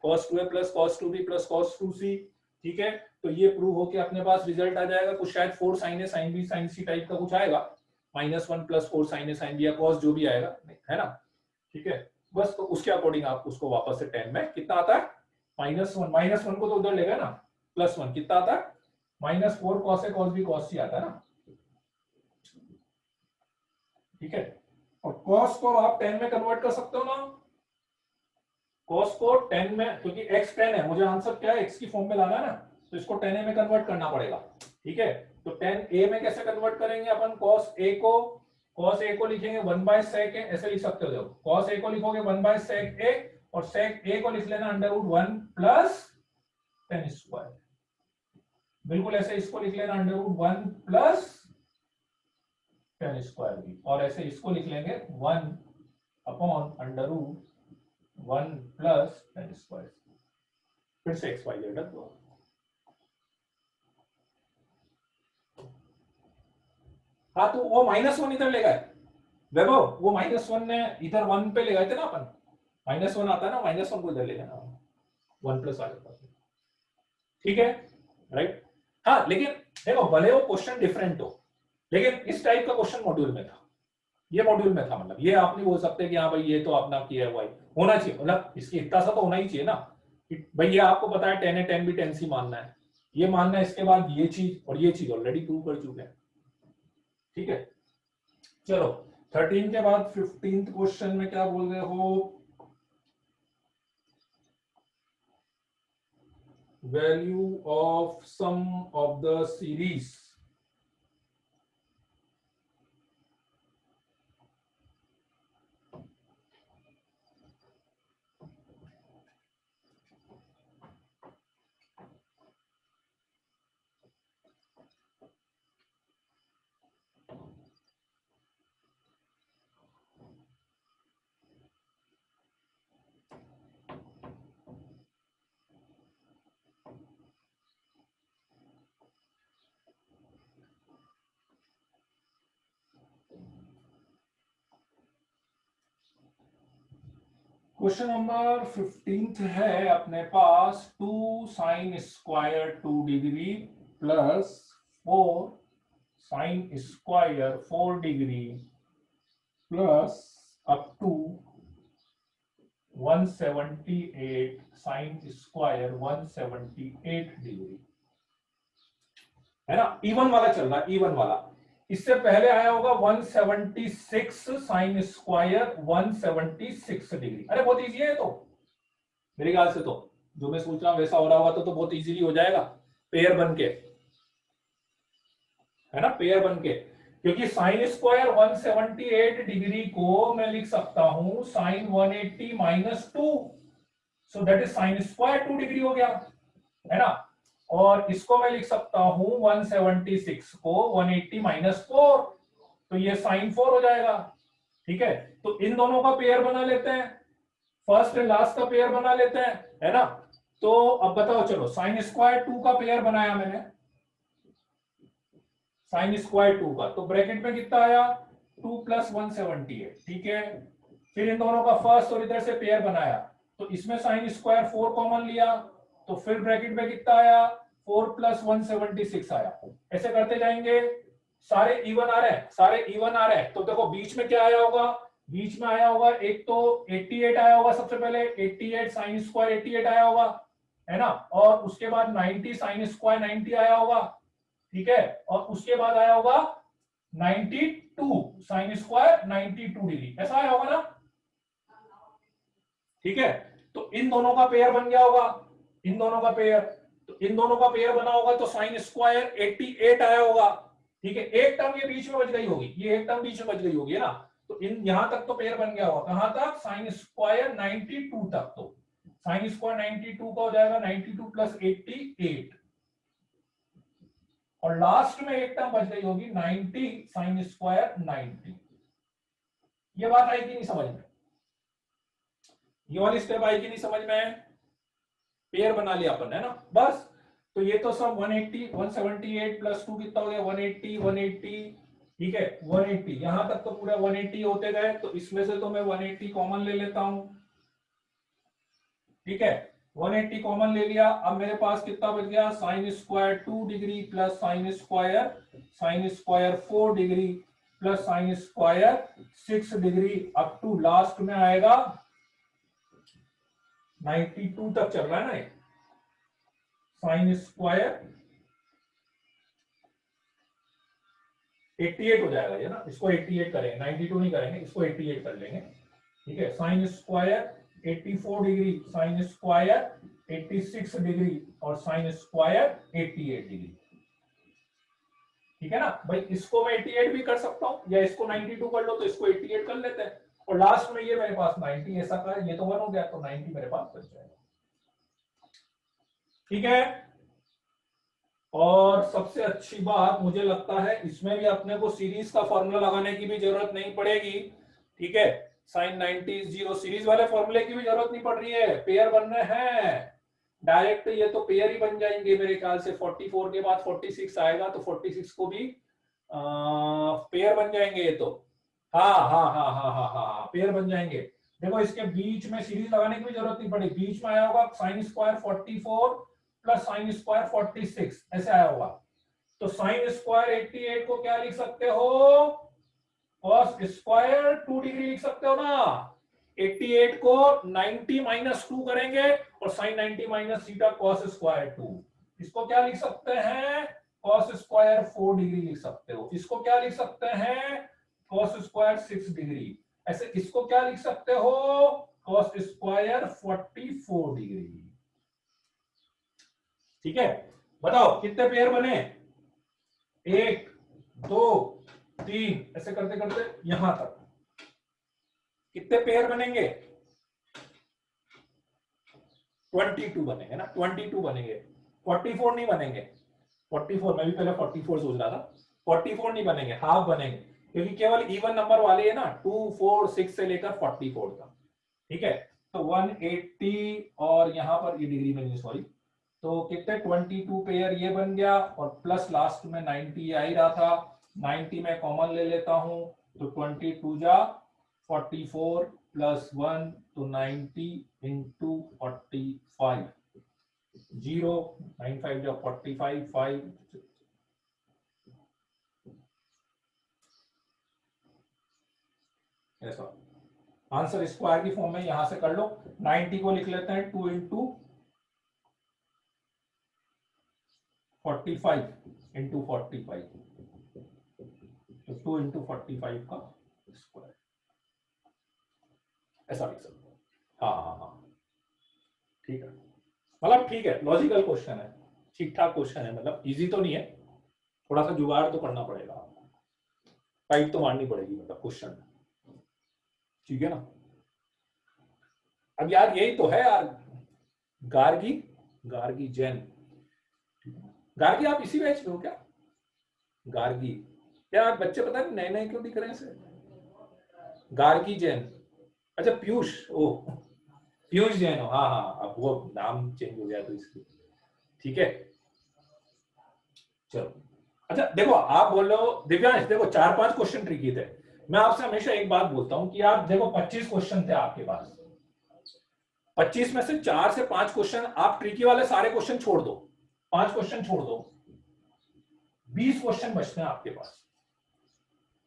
cos 2a plus cos 2b plus cos 2c। ठीक है, तो ये प्रूव होके अपने पास रिजल्ट आ जाएगा कुछ शायद 4 sin a sin b sin c type का कुछ आएगा, -1 plus 4 sin a sin b या cos जो भी आएगा, है ना। ठीक है, बस तो उसके अकॉर्डिंग आप उसको वापस से 10 में कितना आता है, -1 को तो उधर लेगा ना, +1 कितना आता है, -4 cos a cos b cos c आता है ना। ठीक है, और cos को आप 10 में कन्वर्ट कर सकते हो ना, cos को 10 में, क्योंकि x 10 है, मुझे आंसर क्या है x की फॉर्म में लाना है ना, तो इसको 10a में कन्वर्ट करना पड़ेगा। ठीक है, तो 10a में कैसे कन्वर्ट करेंगे अपन, cos a को लिखेंगे 1 बाय sec a, ऐसे लिख सकते हो, देखो cos a को लिखोगे 1 बाय sec a और sec a को लिख लेना √1 प्लस tan स्क्वायर, बिल्कुल ऐसे इसको लिख लेना √1 प्लस tan स्क्वायर भी, और ऐसे इसको लिख लेंगे 1 अपॉन √1 प्लस tan स्क्वायर, फिर से एक्स वाई जेड रख दो। हाँ तो वो -1 इधर ले गए वैभव, वो -1 ने इधर 1 पे ले गए थे ना अपन, -1 आता है ना, -1 को इधर ले गए ना, 1 प्लस आ जाता है। ठीक है, राइट। हाँ लेकिन देखो भले वो क्वेश्चन डिफरेंट हो, लेकिन इस टाइप का क्वेश्चन मॉड्यूल में था, ये मॉड्यूल में था, मतलब ये आप नहीं बोल सकते कि हाँ भाई ये तो आपने किया है, भाई होना चाहिए, मतलब इसकी इतना सा तो होना ही चाहिए ना, भाई ये आपको पता है 10 है 10 भी 10 सी मानना है, ये मानना है, इसके बाद ये चीज और ये चीज ऑलरेडी प्रूव कर चुके हैं। ठीक है, चलो 13 के बाद 15th क्वेश्चन में क्या बोल रहे हो, value of sum of the series. Question number 15 है अपने पास, 2 sin square 2 degree plus 4 sin square 4 degree plus up to 178 sin square 178 degree, है ना, इवन वाला चल रहा है, इवन वाला। इससे पहले आया होगा 176 साइन स्क्वायर 176 डिग्री। अरे बहुत इजी है, तो मेरे ख्याल से तो जो मैं सोच रहा हूं वैसा हो रहा होगा तो बहुत इजीली हो जाएगा पेयर बन के, है ना, पेयर बन के। क्योंकि साइन स्क्वायर 178 डिग्री को मैं लिख सकता हूं sine 180 minus 2, so that is sine square 2 degree हो गया, है ना। और इसको मैं लिख सकता हूं 176 को 180 माइनस 4, तो ये साइन 4 हो जाएगा। ठीक है, तो इन दोनों का पेयर बना लेते हैं, फर्स्ट एंड लास्ट का पेयर बना लेते हैं, है ना। तो अब बताओ, चलो साइन स्क्वायर 2 का पेयर बनाया मैंने, साइन स्क्वायर 2 का, तो ब्रैकेट में कितना आया 2 प्लस 178, ठीक है। फिर इन दोनों का फर्स्ट और इधर से पेयर बनाया, तो इसमें साइन स्क्वायर 4 कॉमन लिया, तो फिर ब्रैकेट में कितना आया 4 प्लस 176 आया। ऐसे करते जाएंगे, सारे इवन आ रहे हैं, सारे इवन आ रहे हैं। तो देखो बीच में क्या आया होगा, बीच में आया होगा एक तो 88 आया होगा, सबसे पहले 88 साइन स्क्वायर 88 आया होगा, है ना। और उसके बाद 90 साइन स्क्वायर 90 आया होगा, ठीक है। और उसके बाद आया होगा 92 साइन स्क्वायर 92 डिग्री, ऐसा आया होगा ना, ठीक है। तो इन दोनों का पेयर बन गया होगा, इन दोनों का पेयर, तो इन दोनों का पेयर बना होगा तो साइन स्क्वायर 88 आया होगा, ठीक है। एक टर्म ये बीच में बच गई होगी, ये एक टर्म बीच में बच गई होगी, है ना। तो इन यहां तक तो पेयर बन गया होगा, कहां तक, साइन स्क्वायर 92 तक। तो साइन स्क्वायर 92 का हो जाएगा 92 प्लस 88, और लास्ट में एक टर्म बच गई होगी 90 साइन स्क्वायर 90। ये बात आई कि नहीं समझ में, ये वाली स्टेप आई कि नहीं समझ में, पेयर बना लिया अपन, है ना, बस। तो ये तो सब 180 178 प्लस 2 कितना हो गया 180 180, ठीक है 180, यहां तक तो पूरा 180 होते गए, तो इसमें से तो मैं 180 कॉमन ले लेता हूं, ठीक है। 180 कॉमन ले लिया, अब मेरे पास कितना बच गया sine square 2 degree plus sine square 4 degree plus sine square 6 degree, up to last में आएगा 92 तक चल रहा है ना, साइन स्क्वायर 88 हो जाएगा ये ना, इसको 88 करेंगे, 92 नहीं करेंगे, इसको 88 कर लेंगे, ठीक है। Sine square 84 degree, sine square 86 degree और साइन स्क्वायर 88 डिग्री, ठीक है ना भाई। इसको मैं 88 भी कर सकता हूं, या इसको 92 कर लो तो इसको 88 कर लेते हैं, और लास्ट में ये मेरे पास 90 ऐसा का, ये तो 1 हो गया, तो 90 मेरे पास बच जाएगा, ठीक है। और सबसे अच्छी बात मुझे लगता है इसमें भी अपने को सीरीज का फॉर्मूला लगाने की भी जरूरत नहीं पड़ेगी, ठीक है। साइन 90 जीरो सीरीज वाले फॉर्मूले की भी जरूरत नहीं पड़ रही है, पेयर बन रहे हैं डायरेक्ट, ये तो पेयर ही बन जाएंगे मेरे ख्याल से। 44 के बाद 46 आएगा, तो 46 को भी पेयर बन जाएंगे ये तो, हाँ हाँ हाँ हाँ हाँ हाँ पेयर बन जाएंगे। देखो इसके बीच में सीरीज लगाने की भी जरूरत नहीं पड़ेगी, बीच में आया होगा sine square 44 plus sine square 46, ऐसे आया होगा। तो साइन स्क्वायर 88 को क्या लिख सकते हो, कॉस स्क्वायर 2 डिग्री लिख सकते हो ना। 88 को 90 माइनस 2 करेंगे, और sine 90 minus theta cos square 2, इसको क्या लिख सकते हैं कॉस स्क्वायर 4 डिग्री लिख सकते हो। इसको क्या लिख सकते हैं कॉस स्क्वायर 6 डिग्री। ऐसे इसको क्या लिख सकते हो कॉस स्क्वायर 44 डिग्री, ठीक है। बताओ कितने पेयर बने, 1 2 3, ऐसे करते करते यहां तक कितने पेयर बनेंगे, 22 बनेंगे ना, 22 बनेंगे, 44 नहीं बनेंगे। 44 मैं भी पहले 44 सोच रहा था, 44 नहीं बनेंगे, हाफ बनेंगे, क्योंकि केवल इवन नंबर वाले है ना, 2 4 6 से लेकर 44 तक, ठीक है। तो 180 और यहां पर ये डिग्री में नहीं, सॉरी, तो कितने 22 पेयर ये बन गया, और प्लस लास्ट में 90 आ ही रहा था, 90 में कॉमन ले लेता हूं, तो 22 जा 44 प्लस 1, तो 90 इंटू 45, 0 9 5 जा 45 5, ऐसा आंसर स्क्वायर की फॉर्म में यहां से कर लो। 90 को लिख लेते हैं 2 इंटू 45 इंटू 45, तो 2 इंटू 45 का स्क्वायर, ऐसा लिख सकते हो। हाँ हाँ हाँ, ठीक है, मतलब ठीक है, लॉजिकल क्वेश्चन है, ठीक ठाक क्वेश्चन है, मतलब इजी तो नहीं है, थोड़ा सा जुगाड़ तो करना पड़ेगा आपको, टाइप तो मारनी पड़ेगी मतलब क्वेश्चन, ठीक है ना। अब यार यही तो है यार, गार्गी, गार्गी जैन, गार्गी आप इसी बैच में हो क्या? गार्गी, यार बच्चे पता नहीं नए नए क्यों दिख रहे हैं से, गार्गी जैन, अच्छा पीयूष, ओ पीयूष जैन हो, हाँ हाँ, अब वो नाम चेंज हो गया तो इसलिए, ठीक है, चलो। अच्छा देखो, आप बोल रहे हो दिव्यांश, देखो 4-5 क्वेश्चन ट्रिकी थे, मैं आपसे हमेशा एक बात बोलता हूं कि आप देखो 25 क्वेश्चन थे आपके पास, 25 में से 4 से 5 क्वेश्चन आप ट्रिकी वाले सारे क्वेश्चन छोड़ दो, 5 क्वेश्चन छोड़ दो, 20 क्वेश्चन बचते हैं आपके पास,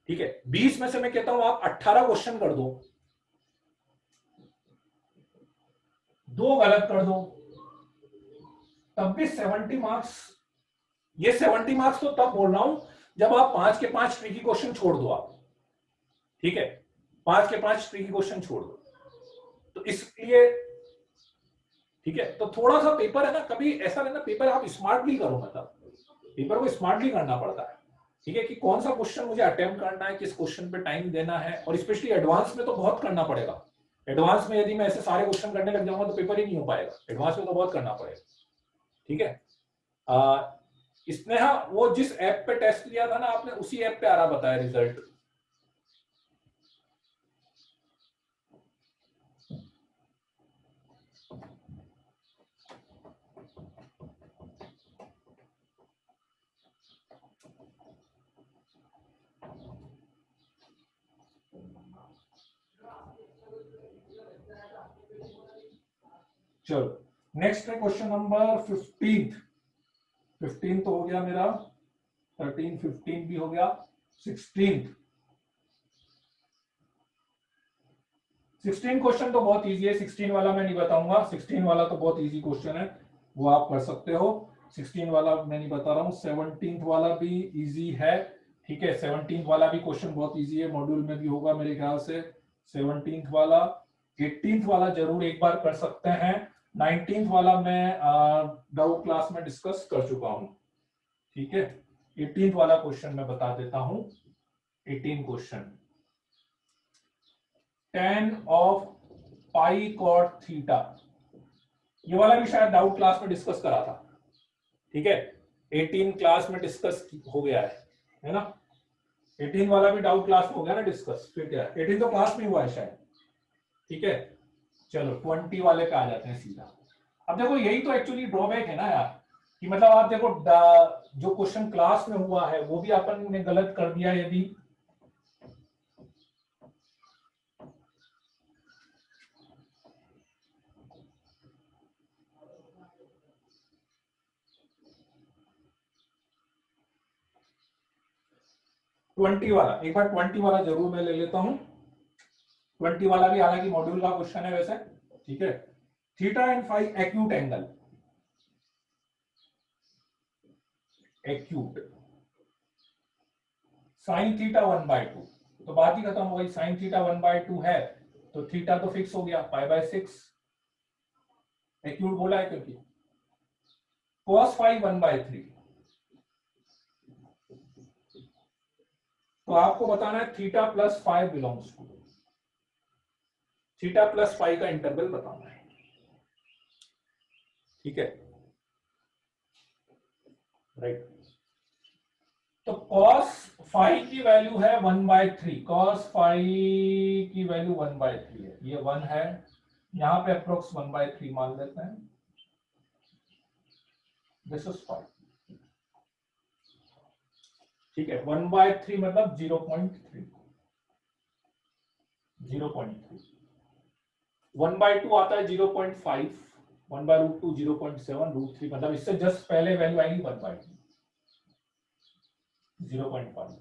ठीक है, 20 में से मैं कहता हूं आप 18 क्वेश्चन कर दो, 2 गलत कर दो, तब भी 70 मार्क्स, ये 70 मार्क्स तो तब बोल रहा हूं जब आप 5 के 5 ट्रिकी क्वेश्चन छोड़ दो आप, ठीक है, 5 के 5 ट्रिकी क्वेश्चन छोड़ दो, तो इसलिए ठीक है, तो थोड़ा सा पेपर है ना, कभी ऐसा नहीं ना, पेपर आप स्मार्टली करो, मतलब पेपर को स्मार्टली करना पड़ता है, ठीक है, कि कौन सा क्वेश्चन मुझे अटेम्प्ट करना है, किस क्वेश्चन पे टाइम देना है, और स्पेशली एडवांस में तो बहुत करना पड़ेगा, एडवांस में यदि मैं ऐसे सारे क्वेश्चन करने लग जाऊंगा तो पेपर ही नहीं हो पाएगा, एडवांस में तो बहुत करना पड़ेगा, ठीक है। इसने हाँ वो जिस ऐप पे टेस्ट लिया था ना आपने, उसी ऐप पे आ रहा बताया रिजल्ट, चलो नेक्स्ट है क्वेश्चन नंबर 15, 15 तो हो गया मेरा, 13 15 भी हो गया, 16 क्वेश्चन तो बहुत इजी है, 16 वाला मैं नहीं बताऊंगा, 16 वाला तो बहुत इजी क्वेश्चन है, वो आप कर सकते हो, 16 वाला मैं नहीं बता रहा हूँ, 17 वाला भी इजी है, ठीक है, 17 वाला भी क्वेश्चन बहुत इजी है, मॉड्यूल में भी होगा मेरे ख्याल से, 17 वाला, 18 वाला जरूर एक बार कर सकते हैं, 19 वाला मैं डाउट क्लास में डिस्कस कर चुका हूं, ठीक है, 18 वाला क्वेश्चन मैं बता देता हूं, 18 question, tan of pi cot theta, ये वाला भी शायद डाउट क्लास में डिस्कस करा था, ठीक है, 18 क्लास में डिस्कस हो गया है ना, 18 वाला भी डाउट क्लास में हो गया ना डिस्कस, फिर क्या 18 तो क्लास में हुआ है शायद, ठीक है, चलो 20 वाले पे आ जाते हैं सीधा। अब देखो यही तो एक्चुअली ड्रॉबैक है ना यार, कि मतलब आप देखो जो क्वेश्चन क्लास में हुआ है वो भी अपन ने गलत कर दिया, यदि 20 वाला, एक बार 20 वाला जरूर मैं ले लेता हूं, 20 वाला भी हालांकि मॉड्यूल का क्वेश्चन है वैसे, ठीक है, theta and phi acute angle, acute, sine theta 1/2, तो बात ही खत्म हो गई, साइन थीटा 1/2 है तो थीटा तो फिक्स हो गया π/6, एक्यूट बोला है क्योंकि, cos फाई 1/3, तो आपको बताना है theta plus phi belongs to, theta plus phi का इंटरवल बताना है, ठीक है, राइट, तो cos फाई की वैल्यू है 1/3, cos फाई की वैल्यू 1/3 है, ये 1 है, यहां पे अप्रोक्स 1/3 मान लेते हैं, दिस इज फाई, ठीक है, 1/3 मतलब 0.3, 0.3, 1/2 आता है 0.5, 1/√2 0.7, √3 मतलब इससे जस्ट पहले वैल्यू आएगी 1/2, 0.5,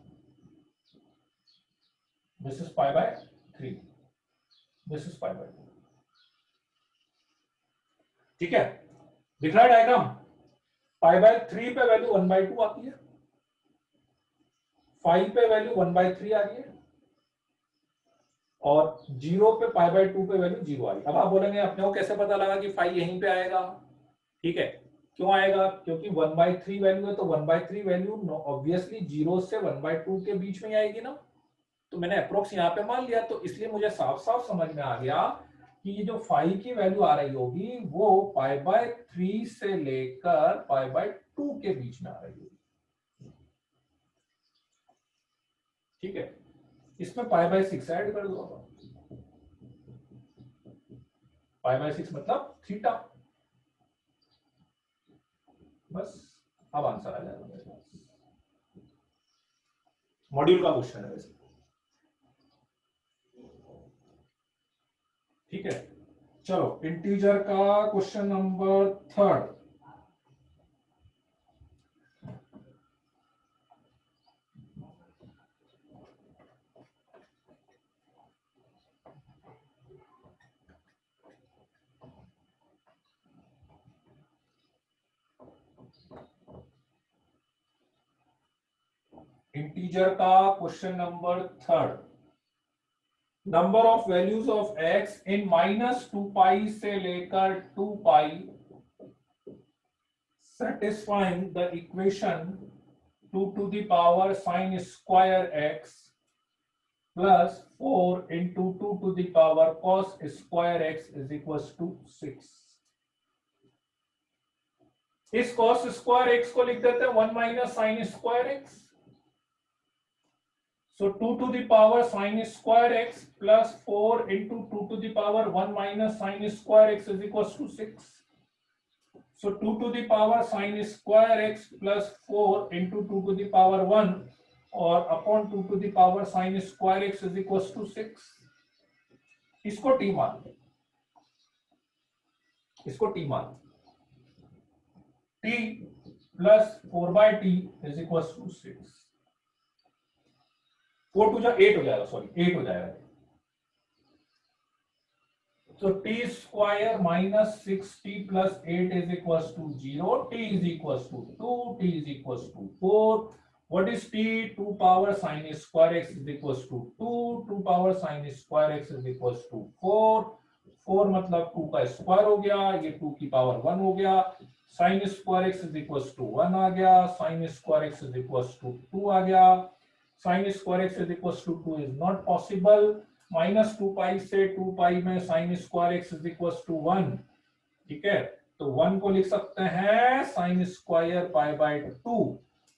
दिस इज π/3, दिस इज π/2, ठीक है, दिख रहा है डायग्राम, π/3 पे वैल्यू 1/2 आती है, फाइव पे वैल्यू 1/3 आ रही है और 0 पे π/2 पे वैल्यू 0 आ रही है। अब आप बोलेंगे अपने को कैसे पता लगा कि फाइव यहीं पे आएगा? ठीक है, क्यों आएगा? क्योंकि 1/3 वैल्यू है तो 1/3 वैल्यू ऑब्वियसली 0 से 1/2 के बीच में आएगी ना। तो मैंने अप्रोक्स यहाँ पे मान लिया, तो इसलिए मुझे साफ साफ समझ में आ गया कि ये जो 5 की वैल्यू आ रही होगी वो π/3 से लेकर π/2 के बीच में आ रही होगी। ठीक है, इसमें π/6 ऐड कर दो। π/6 मतलब थीटा। बस अब आंसर आ जाएगा मेरे पास। मॉड्यूल का क्वेश्चन है वैसे। ठीक है, चलो इंटीजर का क्वेश्चन नंबर 3। इंटीजर का question number 3। Number of values of x इन -2π से लेकर 2π satisfying the equation 2 to the power sin square x plus 4 into 2 to the power cos square x is equals to 6। इस cos square x को लिख देते हैं 1 minus sin square x। So 2 to the power sin square x plus 4 into 2 to the power 1 minus sin square x is equals to 6। So 2 to the power sin square x plus 4 into 2 to the power 1 और upon 2 to the power sin square x is equals to 6। इसको t मान, इसको t मान, t plus 4/t is equals to 6। 4 to 8 हो जाएगा, sorry 8 हो जाएगा। तो t square minus 6t plus 8 is equals to 0, t is equals to 2, t is equals to 4। What is t? 2 power sin square x is equals to 2, 2 power sin square x is equals to 4, 4 मतलब 2 का square हो गया, ये 2 की power 1 हो गया, sin square x is equals to 1 आ गया, sin square x is equals to 2 आ गया, sin square x is equals to 2 is not possible। -2π से 2π में sin square x is equals to 1। ठीक है, तो 1 को लिख सकते हैं sin square π/2।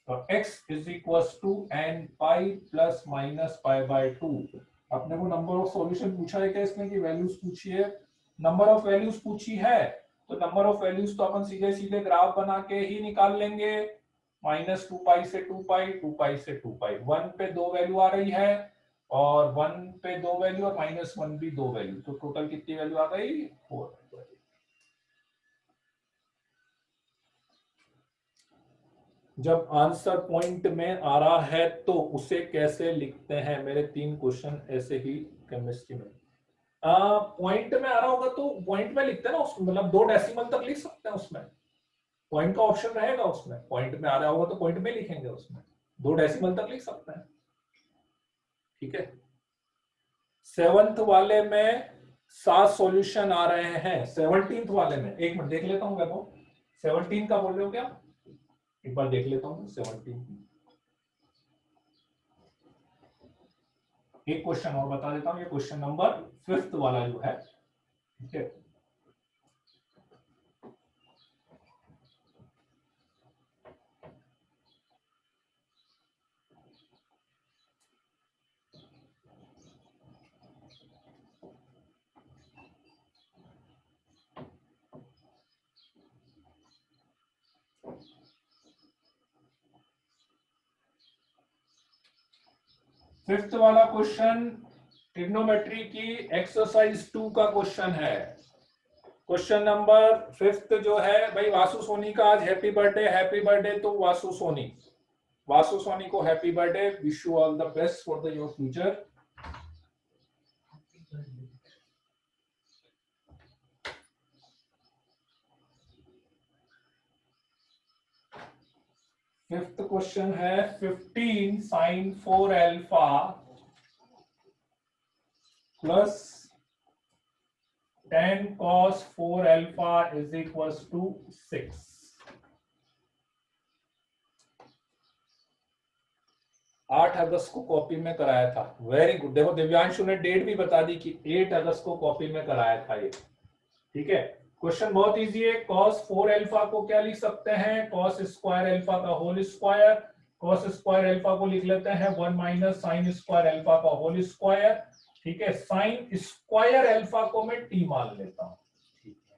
तो x is equals to n pi plus minus π/2। अपने को नंबर ऑफ सॉल्यूशन पूछा है क्या इसमें, कि वैल्यूज पूछी है? नंबर ऑफ वैल्यूज पूछी है, तो नंबर ऑफ वैल्यूज तो अपन सीधे सीधे ग्राफ बना के ही निकाल लेंगे। -2π से 2π, 2π से 2π, 1 पे 2 वैल्यू आ रही है और 1 पे 2 वैल्यू और -1 भी 2 वैल्यू, तो टोटल कितनी वैल्यू आ गई? 4। जब आंसर पॉइंट में आ रहा है तो उसे कैसे लिखते हैं? मेरे 3 क्वेश्चन ऐसे ही केमिस्ट्री में पॉइंट में आ रहा होगा तो पॉइंट में लिखते हैं ना उसमें, मतलब 2 डेसिमल तक लिख सकते हैं उसमें, पॉइंट का ऑप्शन रहेगा उसमें। पॉइंट में आ रहा होगा तो पॉइंट में लिखेंगे, उसमें 2 डेसिमल तक लिख सकते हैं। ठीक है, 7th वाले में 7 सॉल्यूशन आ रहे हैं, 17th वाले में एक मिनट देख लेता हूं मैं, तो 17 का बोल रहे हो क्या? एक बार देख लेता हूं 17। एक क्वेश्चन और बता देता हूं, ये क्वेश्चन नंबर 5th वाला जो है। ठीक है, फिफ्थ वाला क्वेश्चन ट्रिग्नोमेट्री की एक्सरसाइज 2 का क्वेश्चन है। क्वेश्चन नंबर 5th जो है भाई, वासु सोनी का आज हैप्पी बर्थडे। हैप्पी बर्थडे तो वासु सोनी, वासु सोनी को happy birthday, wish you all the best for the your future. Fifth question है 15 sine 4 alpha plus 10 cos 4 alpha is equals to 6। 8 अगस्त को कॉपी में कराया था। Very good. देखो दिव्यांशु ने डेट भी बता दी कि 8 अगस्त को कॉपी में कराया था ये। ठीक है, क्वेश्चन बहुत इजी है। cos 4 अल्फा को क्या लिख सकते हैं? cos स्क्वायर अल्फा का whole square. cos square alpha को लिख लेते हैं 1 माइनस साइन स्क्वायर अल्फा का होल स्क्वायर। ठीक है, साइन स्क्वायर अल्फा को मैं t मान लेता हूं। ठीक है,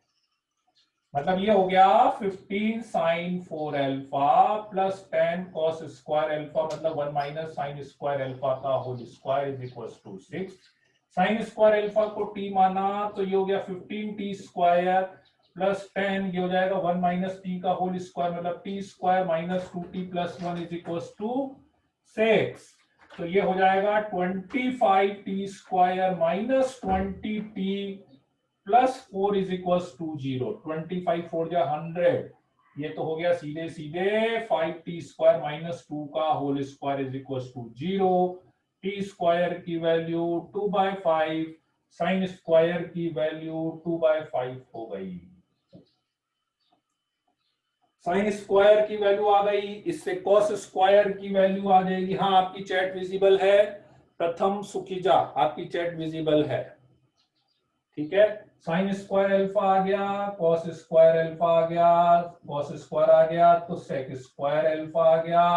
मतलब ये हो गया 15 sine 4 alpha plus 10 cos square alpha, मतलब 1 माइनस साइन स्क्वायर अल्फा का whole square is equal to 6। Sine square alpha को t माना तो ये हो गया 15t स्क्वायर प्लस 10, ये हो जाएगा 1 माइनस टी का होल स्क्वायर, मतलब t square minus 2t plus 1 is equal to 6। तो ये हो जाएगा 25t square minus 20t plus 4 is equal to 0। 25 4 जा 100, ये तो हो गया सीधे सीधे 5t स्क्वायर माइनस 2 का whole square is equal to 0। T square की वैल्यू 2/5, साइन स्क्वायर की वैल्यू 2/5 हो गई। साइन स्क्वायर की वैल्यू आ गई, इससे कॉस स्क्वायर की वैल्यू आ जाएगी। हाँ, आपकी चैट विजिबल है। प्रथम सुखीजा, आपकी चैट विजिबल है। ठीक है, साइन स्क्वायर अल्फा आ गया, कॉस स्क्वायर अल्फा आ गया, कॉस स्क्वायर आ गया तो सेक स्क्वायर अल्फा आ गया,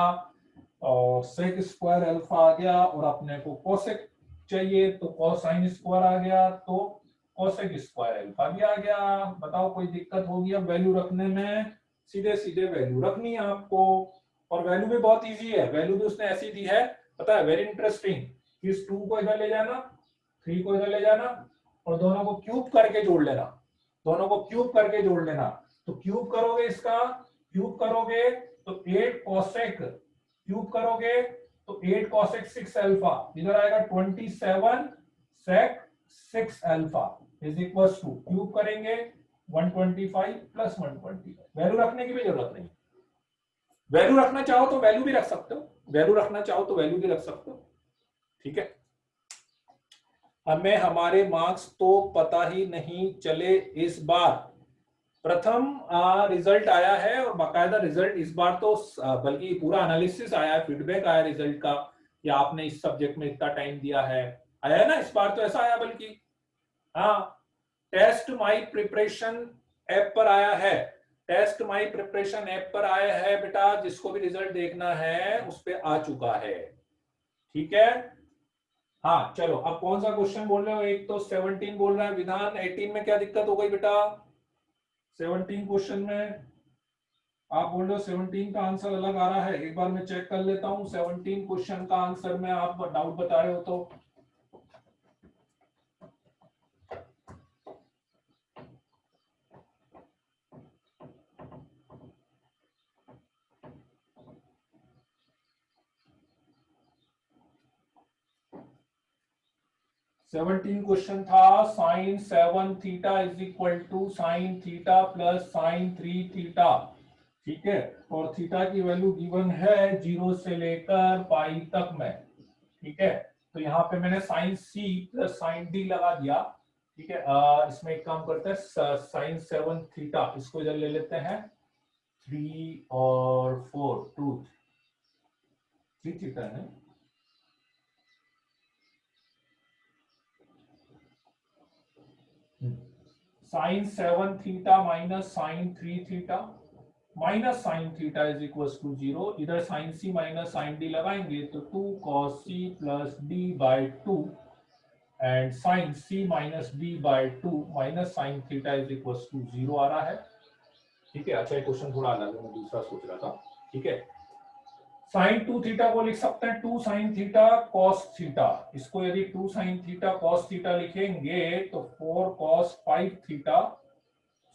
और सेक स्क्वायर अल्फा आ गया, और अपने को कोसेक चाहिए तो कोसाइन स्क्वायर आ गया, तो कोसेक स्क्वायर अल्फा भी आ गया। बताओ कोई दिक्कत होगी अब वैल्यू रखने में? सीधे सीधे वैल्यू रखनी है आपको, और वैल्यू भी बहुत इजी है। वैल्यू भी उसने ऐसी दी है, पता है, वेरी इंटरेस्टिंग। इस 2 को इधर ले जाना, 3 को इधर ले जाना, और दोनों को क्यूब करके जोड़ लेना। दोनों को क्यूब करके जोड़ लेना, तो क्यूब करोगे, इसका क्यूब करोगे तो 8 कोसेक, क्यूब करोगे तो 8 कोसेक 6 अल्फा, इधर आएगा 27 sec 6 alpha is equal to, cube करेंगे 125 प्लस 120। वैल्यू रखने की भी जरूरत नहीं। वैल्यू रखना चाहो तो वैल्यू भी रख सकते हो, वैल्यू रखना चाहो तो वैल्यू भी रख सकते हो। ठीक है, हमें हमारे मार्क्स तो पता ही नहीं चले इस बार। प्रथम रिजल्ट आया है, और बाकायदा रिजल्ट इस बार तो बल्कि पूरा एनालिसिस आया है, फीडबैक आया रिजल्ट का कि आपने इस सब्जेक्ट में इतना टाइम दिया है, आया है ना इस बार तो, ऐसा आया बल्कि। हाँ, टेस्ट माई प्रिपरेशन ऐप पर आया है, टेस्ट माई प्रिपरेशन ऐप पर आया है बेटा, जिसको भी रिजल्ट देखना है उस पर आ चुका है। ठीक है, हाँ चलो, अब कौन सा क्वेश्चन बोल रहे हो? एक तो 17 बोल रहा है विधान, 18 में क्या दिक्कत हो गई बेटा? 17 क्वेश्चन में आप बोल रहे हो 17 का आंसर अलग आ रहा है। एक बार मैं चेक कर लेता हूं 17 क्वेश्चन का आंसर में, आप डाउट बता रहे हो तो। सेवनटीन क्वेश्चन था sine 7 theta is equal to sine theta plus sine 3 theta. ठीक है, और थीटा की वैल्यू गिवन है 0 से लेकर पाई तक में। ठीक है, तो यहाँ पे मैंने sine c plus sine d लगा दिया। ठीक है, इसमें एक काम करते हैं, साइन 7 थीटा इसको इधर ले लेते हैं, 3 और 4 2 3 थीटा है। Sine 7 theta minus sine 3 theta minus sine theta is equal to 0। इधर sine c minus sine d लगाएंगे तो 2 cos c plus d by 2 and sine c minus d by 2 minus sine theta is equal to 0 आ रहा है। ठीक है, अच्छा ये क्वेश्चन थोड़ा अलग है, मैं दूसरा सोच रहा था। ठीक है, साइन 2 थीटा को लिख सकते हैं 2 साइन थीटा cos थीटा। इसको यदि 2 साइन थीटा cos थीटा लिखेंगे तो 4 cos 5 theta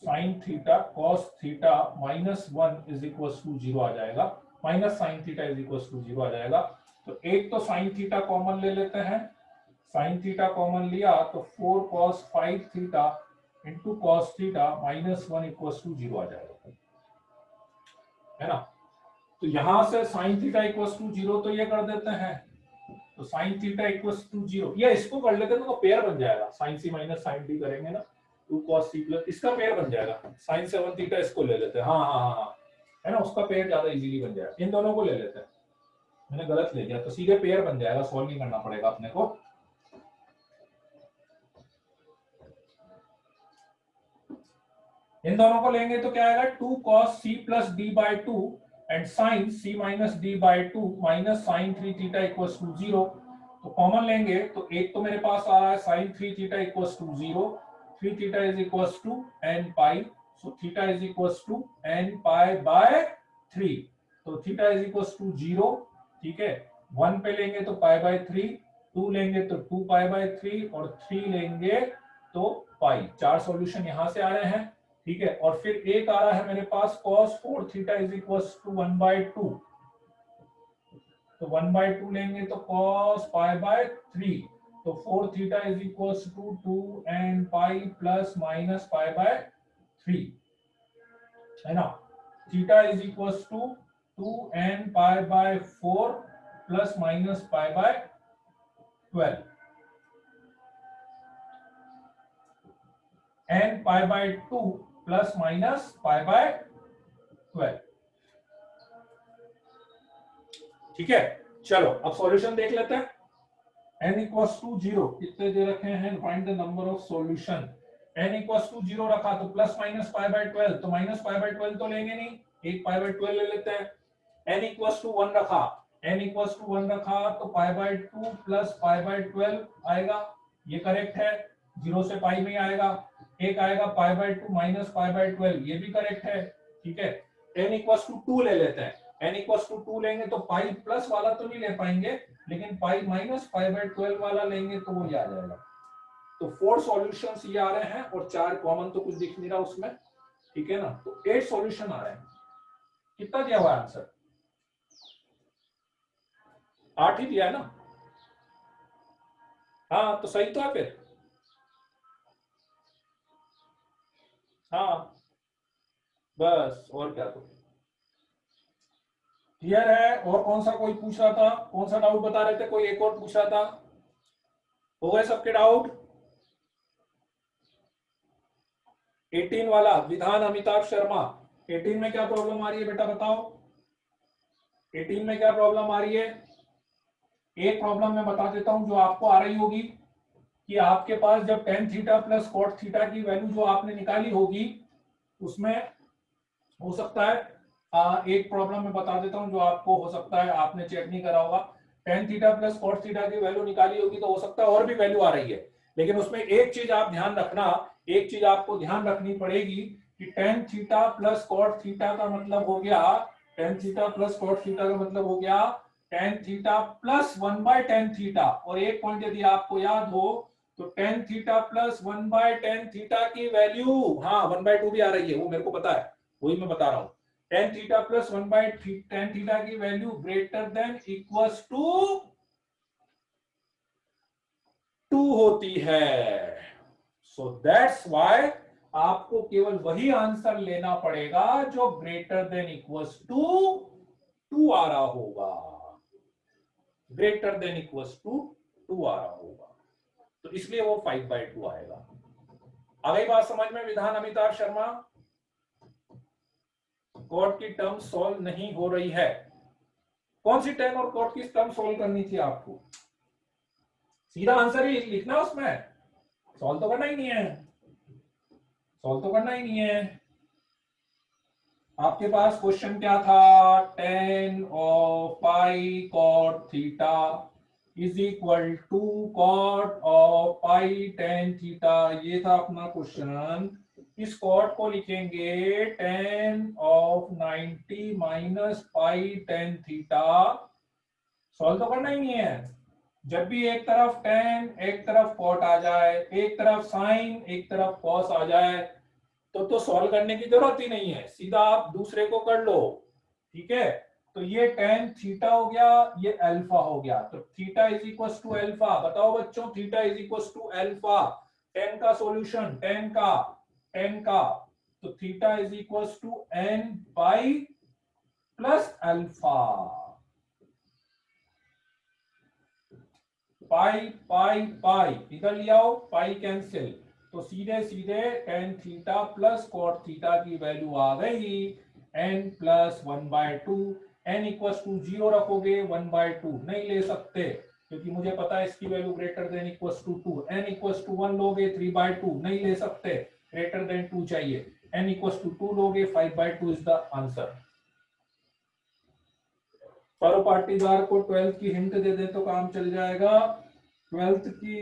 sine theta cos theta minus 1 is equal to 0 आ जाएगा, minus sine theta is equal to 0 आ जाएगा। तो एक तो साइन थीटा कॉमन ले लेते हैं, साइन थीटा कॉमन लिया तो 4 cos 5 theta into cos theta minus 1 equal to 0 आ जाएगा, है ना। तो यहां से साइन थीटा इक्वल्स टू 0 तो ये कर देते हैं, तो साइन थीटा इक्वल्स टू 0, या इसको कर लेते हैं तो पेयर बन जाएगा, sign c minus sign T करेंगे ना, 2 cos c प्लस, इसका पेयर बन जाएगा, साइन 7 थीटा इसको ले लेते हैं, हाँ हाँ हाँ हाँ, है ना, उसका पेयर ज्यादा इजीली बन जाएगा, इन दोनों को ले लेते हैं, मैंने गलत ले लिया, तो सीधे पेयर बन जाएगा, सॉल्व नहीं करना पड़ेगा अपने को। इन दोनों को लेंगे तो क्या आएगा, 2 cos c plus d by 2 and sine c minus d by 2 minus sine 3 theta equals to 0। तो कॉमन लेंगे तो एक तो मेरे पास आ रहा है sine 3 theta equals to 0, 3 theta is equals to n pi, so theta is equals to n pi by 3, तो थीटा इज इक्वल्स टू 0, ठीक है, 1 पे लेंगे तो पाई बाय 3, 2 लेंगे तो 2 पाई बाय 3 और 3 लेंगे तो पाई, 4 सॉल्यूशन यहां से आ रहे हैं, ठीक है, और फिर एक आ रहा है मेरे पास cos 4 theta is equals to 1 by 2, तो 1 बाय 2 लेंगे तो cos पाई बाय 3, तो 4 theta is equals to 2 n pi plus minus pi by 3, है ना, theta is equals to 2 n pi by 4 plus minus pi by 12, n pi by 2 plus minus pi by 12, ठीक है। चलो अब solution देख लेते हैं, n इक्वल्स टू 0 कितने दे रखे हैं, find the number of solution, n equals to 0 रखा तो प्लस माइनस पाई बाय 12, तो माइनस पाई बाय 12 तो लेंगे नहीं, एक पाई बाय 12 ले लेते हैं, n इक्वल्स टू 1 रखा, n इक्वल्स टू 1 रखा तो पाई बाय 2 प्लस पाई बाय 12 आएगा, ये करेक्ट है, 0 से पाई में आएगा, एक आएगा पाई बाय 2 माइनस पाई बाय 12, ये भी करेक्ट है, ठीक है, n इक्वल्स टू 2 ले लेते हैं, n इक्वल्स टू 2 लेंगे तो पाई प्लस वाला तो नहीं ले पाएंगे, लेकिन पाई माइनस पाई बाय 12 वाला लेंगे तो वो ये आ जाएगा, तो 4 सॉल्यूशंस ये आ रहे हैं और 4 कॉमन तो कुछ दिख नहीं रहा उसमें, ठीक है ना, तो 8 सॉल्यूशन आ रहे हैं, कितना दिया हुआ आंसर, 8 ही दिया है ना, हाँ तो सही तो है फिर, हाँ बस और क्या, तो क्लियर है। और कौन सा कोई पूछ रहा था, कौन सा डाउट बता रहे थे, कोई एक और पूछ रहा था, हो गए सबके डाउट। 18 वाला विधान अमिताभ शर्मा, 18 में क्या प्रॉब्लम आ रही है बेटा बताओ, 18 में क्या प्रॉब्लम आ रही है, एक प्रॉब्लम मैं बता देता हूं जो आपको आ रही होगी, कि आपके पास जब tan theta plus cot theta की वैल्यू जो आपने निकाली होगी, उसमें हो सकता है एक प्रॉब्लम मैं बता देता हूं जो आपको हो सकता है आपने चेक नहीं करा होगा, tan theta plus cot theta की वैल्यू निकाली होगी तो हो सकता है और भी वैल्यू आ रही है, लेकिन उसमें एक चीज आप ध्यान रखना, एक चीज आपको ध्यान रखनी पड़ेगी कि tan theta plus cot theta का मतलब हो गया, tan theta plus cot theta का मतलब हो गया tan theta plus 1 by tan theta, और एक पॉइंट यदि आपको याद हो तो tan theta plus 1 by tan theta की वैल्यू, हाँ 1 बाय 2 भी आ रही है, वो मेरे को पता है, वही मैं बता रहा हूं, tan theta plus 1 by tan theta की value greater than equals to 2 होती है, सो दैट्स व्हाई आपको केवल वही आंसर लेना पड़ेगा जो ग्रेटर देन इक्वल्स टू 2 आ रहा होगा, ग्रेटर देन इक्वल्स टू 2 आ रहा होगा, तो इसलिए वो 5 बाय 2 आएगा। आ गई बात समझ में विधान अमिताभ शर्मा, कॉट की टर्म सॉल्व नहीं हो रही है, कौन सी टर्म और कॉट की टर्म सॉल्व करनी थी आपको, सीधा आंसर ही लिखना उसमें, सॉल्व तो करना ही नहीं है, सॉल्व तो करना ही नहीं है, आपके पास क्वेश्चन क्या था, tan of pi cot theta is equal to cot of pi tan theta, ये था अपना क्वेश्चन, इस कॉट को लिखेंगे tan of 90 minus pi tan theta, solve तो करना ही नहीं है, जब भी एक तरफ tan एक तरफ cot आ जाए, एक तरफ sin एक तरफ cos आ जाए, तो सॉल्व करने की जरूरत ही नहीं है, सीधा आप दूसरे को कर लो, ठीक है, तो ये tan थीटा हो गया, ये अल्फा हो गया, तो theta is equal to alpha, बताओ बच्चों theta is equal to alpha, tan का सॉल्यूशन, tan का, तो theta is equal to n pi plus alpha, pi pi pi इधर ले आओ, पाई कैंसिल, तो सीधे सीधे tan theta plus cot theta की वैल्यू आ गई n plus 1/2। n equal to 0 रखोगे 1/2 नहीं ले सकते, क्योंकि मुझे पता है इसकी value greater than equal to 2। n equal to 1 लोगे 3/2 नहीं ले सकते, ग्रेटर देन 2 चाहिए। n इक्वल टू 2 लोगे 5/2 इज द आंसर। पर पाटीदार को 12th की हिंट दे दे तो काम चल जाएगा। 12th की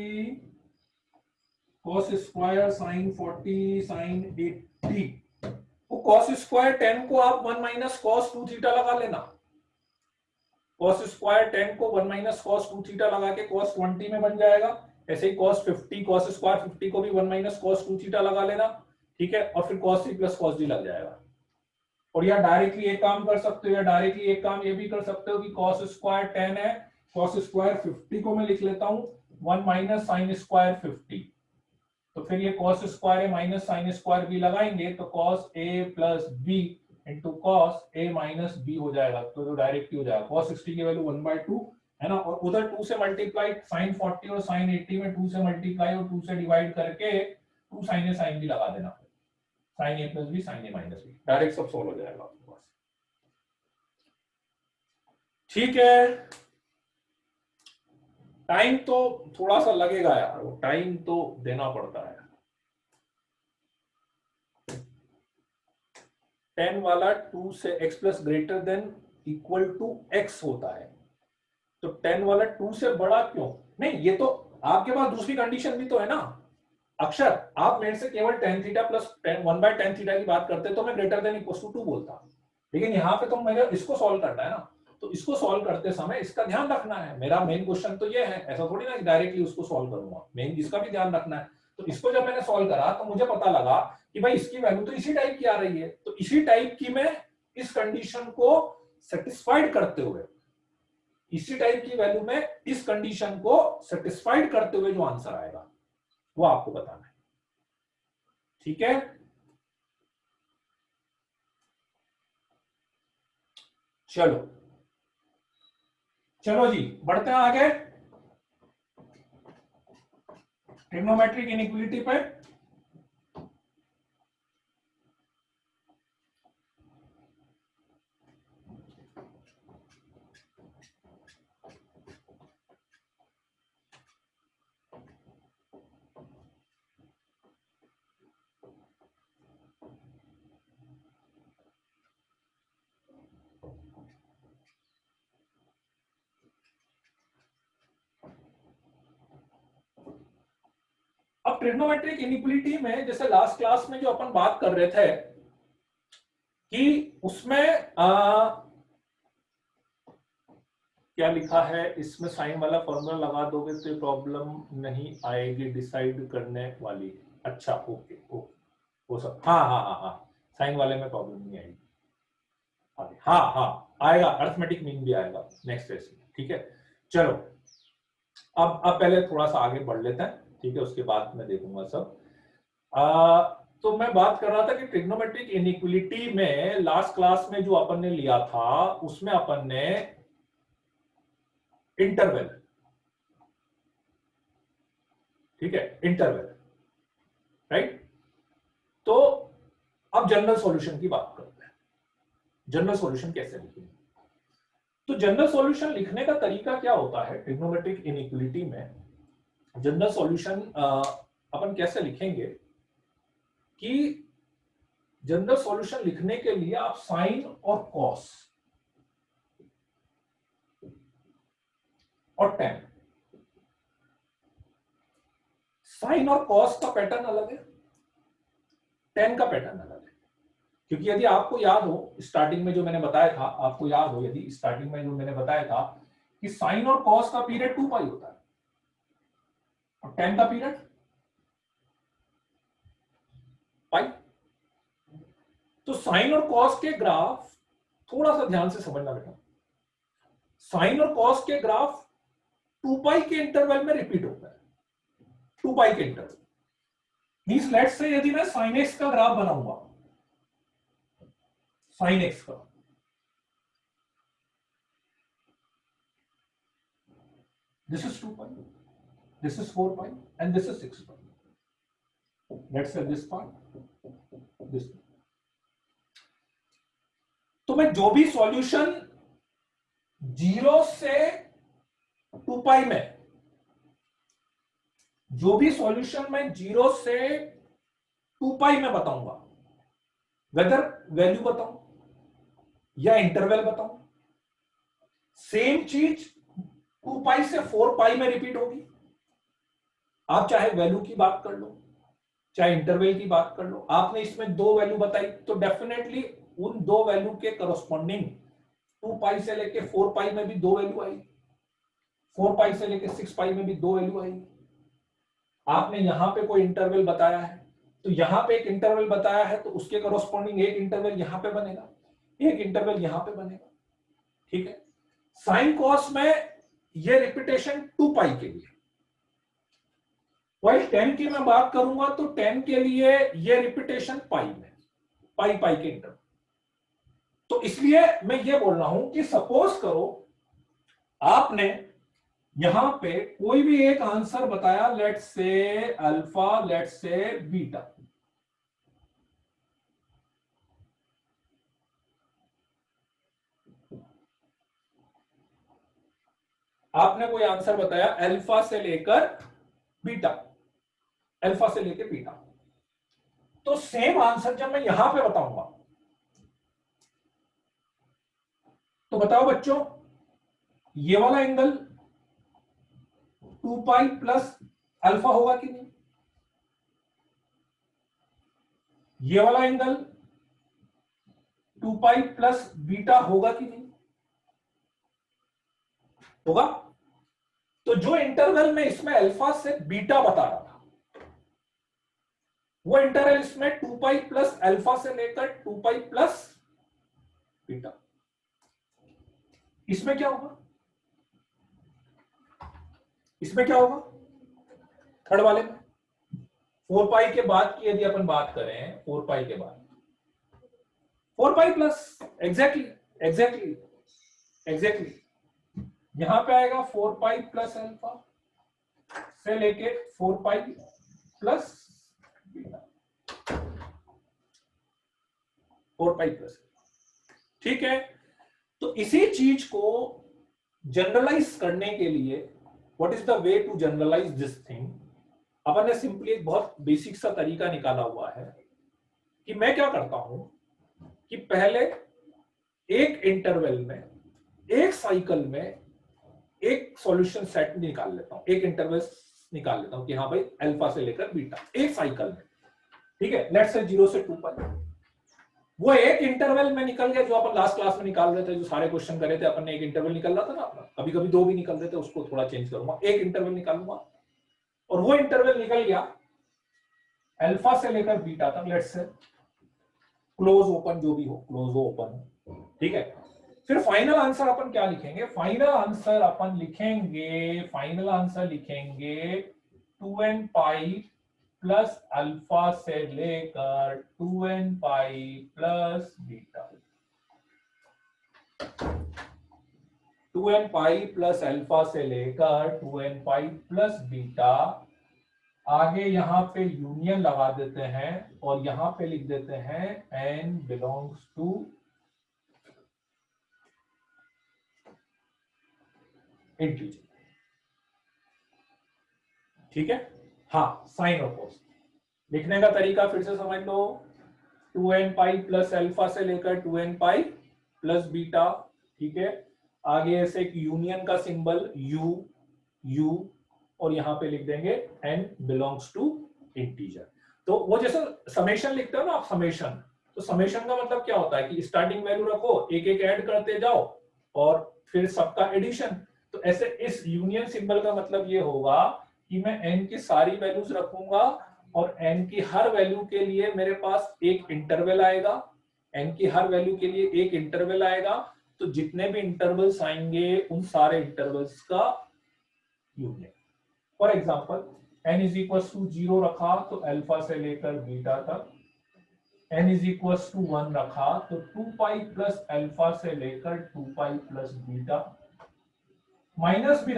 cos स्क्वायर साइन 40 साइन 80, वो cos स्क्वायर 10 को आप 1 माइनस cos 2 थीटा लगा लेना। cos स्क्वायर 10 को 1 माइनस cos 2 थीटा लगा के cos 20 में बन जाएगा। ऐसे ही cos 50, cos स्क्वायर 50 को भी 1 माइनस cos 2 थीटा लगा लेना, ठीक है, और फिर cos 3 प्लस cos d लग जाएगा। और या डायरेक्टली एक काम कर सकते हो, या डायरेक्टली एक काम ये भी कर सकते हो कि cos स्क्वायर 10 है, cos स्क्वायर 50 को मैं लिख लेता हूं 1 माइनस साइन स्क्वायर 50, तो फिर ये cos स्क्वायर है माइनस साइन स्क्वायर b लगाएंगे तो cos a plus b into cos a minus b हो जाएगा, तो जो डायरेक्टली हो जाएगा cos 60 की वैल्यू 1/2 है ना, और उधर 2 से मल्टीप्लाई साइन 40 और साइन 80 में 2 से मल्टीप्लाई और 2 से डिवाइड करके 2 साइन ए साइन बी लगा देना, साइन ए प्लस बी साइन ए माइनस बी, डायरेक्ट सब सोल्व हो जाएगा आपके पास। ठीक है, टाइम तो थोड़ा सा लगेगा यार, वो टाइम तो देना पड़ता है। 10 वाला 2 से x plus greater than equal to x होता है, तो 10 वाला 2 से बड़ा क्यों नहीं, ये तो आपके पास दूसरी कंडीशन भी तो है ना अक्षर, आप मेरे से केवल tan theta plus 1/tan theta की बात करते तो मैं ग्रेटर देन इक्वल टू 2 बोलता, लेकिन यहाँ पे तो मेरे इसको सॉल्व करना है ना, तो इसको सॉल्व करते समय इसका ध्यान रखना है। मेरा मेन क्वेश्चन तो ये है, ऐसा थोड़ी ना कि डायरेक्टली उसको सॉल्व करूंगा, मेन इसका भी ध्यान रखना है। तो इसको जब मैंने सॉल्व करा तो मुझे पता लगा कि भाई इसकी वैल्यू तो इसी टाइप की आ रही है, तो इसी टाइप की मैं इस कंडीशन को सेटिस्फाइड करते हुए, इसी टाइप की वैल्यू में इस कंडीशन को सेटिस्फाइड करते हुए जो आंसर आएगा वो आपको बताना है, ठीक है। चलो चलो जी बढ़ते हैं आगे ट्रिग्नोमेट्रिक इनइक्वालिटी पे। अब ट्रिग्नोमेट्रिक इनइक्वालिटी में जैसे लास्ट क्लास में जो अपन बात कर रहे थे कि उसमें क्या लिखा है, इसमें साइन वाला फॉर्मूला लगा दोगे तो प्रॉब्लम नहीं आएगी डिसाइड करने वाली। अच्छा ओके ओके, वो सब हाँ हाँ हाँ हाँ, साइन वाले में प्रॉब्लम नहीं आएगी, हाँ हाँ आएगा, अर्थमेटिक मीन भी आएगा नेक्स्ट लेसन, ठीक है। चलो अब पहले थोड़ा सा आगे बढ़ लेते हैं, ठीक है, उसके बाद मैं देखूंगा सब। तो मैं बात कर रहा था कि ट्रिग्नोमेट्रिक इनइक्वालिटी में लास्ट क्लास में जो अपन ने लिया था उसमें अपन ने इंटरवल, ठीक है, इंटरवल, राइट। तो अब जनरल सॉल्यूशन की बात करते हैं, जनरल सॉल्यूशन कैसे लिखेंगे। तो जनरल सॉल्यूशन लिखने का तरीका क्या होता है ट्रिग्नोमेट्रिक इनइक्वालिटी में, जनरल सॉल्यूशन अपन कैसे लिखेंगे कि जनरल सॉल्यूशन लिखने के लिए आप साइन और कॉस और टेन, साइन और कॉस का पैटर्न अलग है, टेन का पैटर्न अलग है, क्योंकि यदि आपको याद हो स्टार्टिंग में जो मैंने बताया था, आपको याद हो यदि स्टार्टिंग में जो मैंने बताया था कि साइन और कॉस का पीरियड 2 पाई होता है और टेन का पीरियड पाई। तो साइन और कॉस के ग्राफ थोड़ा सा ध्यान से समझना बेटा, साइन और कॉस के ग्राफ 2 पाई के इंटरवल में रिपीट होता है, 2 पाई के इंटरवल मींस लेट्स से यदि मैं साइन एक्स का ग्राफ बनाऊंगा, साइन एक्स का, this is 2 pi, this is 4 pi, and this is 6 pi. Let's say this part, this. तो मैं जो भी सॉल्यूशन 0 से 2 पाई में, जो भी सॉल्यूशन मैं 0 से 2 पाई में बताऊंगा, वेदर वैल्यू बताऊं या इंटरवल बताऊं, सेम चीज 2 पाई से 4 पाई में रिपीट होगी। आप चाहे वैल्यू की बात कर लो, चाहे इंटरवल की बात कर लो। आपने इसमें 2 वैल्यू बताई तो डेफिनेटली उन 2 वैल्यू के करस्पॉन्डिंग 2 पाई से लेके 4 पाई में भी 2 वैल्यू आई, 4 पाई से लेके 6 पाई में भी 2 वैल्यू आई। आपने यहां पे कोई इंटरवल बताया है तो यहां पे एक इंटरवल बताया है तो उसके करस्पॉन्डिंग एक इंटरवल यहां पे बनेगा, एक इंटरवल यहां पे बनेगा। ठीक है। साइन कॉस में ये रिपीटेशन 2 पाई के लिए, वाइल 10 की मैं बात करूंगा तो 10 के लिए ये रिपीटेशन पाई में, पाई पाई के इंटरवल। तो इसलिए मैं ये बोल रहा हूं कि सपोज करो आपने यहां पे कोई भी एक आंसर बताया, let's say alpha, let's say beta. आपने कोई आंसर बताया अल्फा से लेकर बीटा, अल्फा से लेकर बीटा। तो सेम आंसर जब मैं यहां पे बताऊंगा तो बताओ बच्चों, ये वाला एंगल 2 पाई प्लस अल्फा होगा कि नहीं? ये वाला एंगल 2 पाई प्लस बीटा होगा कि नहीं? होगा। तो जो इंटरवल में इसमें अल्फा से बीटा बता रहा था, वो इंटरवल इसमें 2 पाई प्लस अल्फा से लेकर 2 पाई प्लस बीटा। इसमें क्या होगा? इसमें क्या होगा? थर्ड वाले में 4 पाई के बाद की यदि अपन बात करें, 4 पाई के बाद 4 pi plus, exactly exactly exactly यहां पे आएगा 4 पाई प्लस अल्फा से लेके 4 पाई प्लस बीटा, 4 पाई प्लस। ठीक है। तो इसी चीज को जनरलाइज करने के लिए, what is the way to generalise this thing, अपन ने सिंपली एक बहुत बेसिक सा तरीका निकाला हुआ है कि मैं क्या करता हूं कि पहले एक इंटरवल में, एक साइकिल में एक सॉल्यूशन सेट निकाल लेता हूं, एक इंटरवल निकाल लेता हूं कि हाँ भाई अल्फा से लेकर बीटा एक साइकिल में। ठीक है। लेट्स से 0 से 2 पाई, वो एक इंटरवल में निकल गया जो अपन लास्ट क्लास में निकाल रहे थे, जो सारे क्वेश्चन करे थे अपन ने, एक इंटरवल निकल रहा था ना अपना, कभी कभी 2 भी निकल रहे थे, उसको थोड़ा चेंज करूंगा, एक इंटरवल निकालूंगा और वो इंटरवल निकल गया अल्फा से लेकर बीटा तक, लेट्स से क्लोज ओपन, जो भी हो, क्लोज हो ओपन। ठीक है। फिर फाइनल आंसर अपन क्या लिखेंगे? फाइनल आंसर अपन लिखेंगे, फाइनल आंसर लिखेंगे 2n पाई प्लस अल्फा से लेकर 2n पाई plus beta, 2n pi plus alpha से लेकर 2n पाई प्लस बीटा। आगे यहां पे यूनियन लगा देते हैं और यहां पे लिख देते हैं n बिलोंग्स टू इंटीजर। ठीक है। हाँ, साइन और कोस लिखने का तरीका फिर से समझ लो। 2n पाई प्लस अल्फा से लेकर 2n पाई प्लस बीटा। ठीक है। आगे ऐसे एक यूनियन का सिंबल u, u और यहां पे लिख देंगे n बिलोंग्स टू इंटीजर। तो वो जैसे समेशन लिखते हो ना आप, समेशन, तो समेशन का मतलब क्या होता है कि स्टार्टिंग वैल्यू रखो, एक एक ऐड करते जाओ और फिर सबका एडिशन। तो ऐसे इस यूनियन सिंबल का मतलब ये होगा कि मैं n की सारी वैल्यूज रखूंगा और n की हर वैल्यू के लिए मेरे पास एक इंटरवल आएगा, n की हर वैल्यू के लिए एक इंटरवल आएगा। तो जितने भी इंटरवल्स आएंगे उन सारे इंटरवल्स का union. For example n is equal to 0 रखा तो अल्फा से लेकर बीटा तक, n इज इक्वल टू 1 रखा तो 2 पाई प्लस अल्फा से लेकर 2 पाई प्लस बीटा, माइनस भी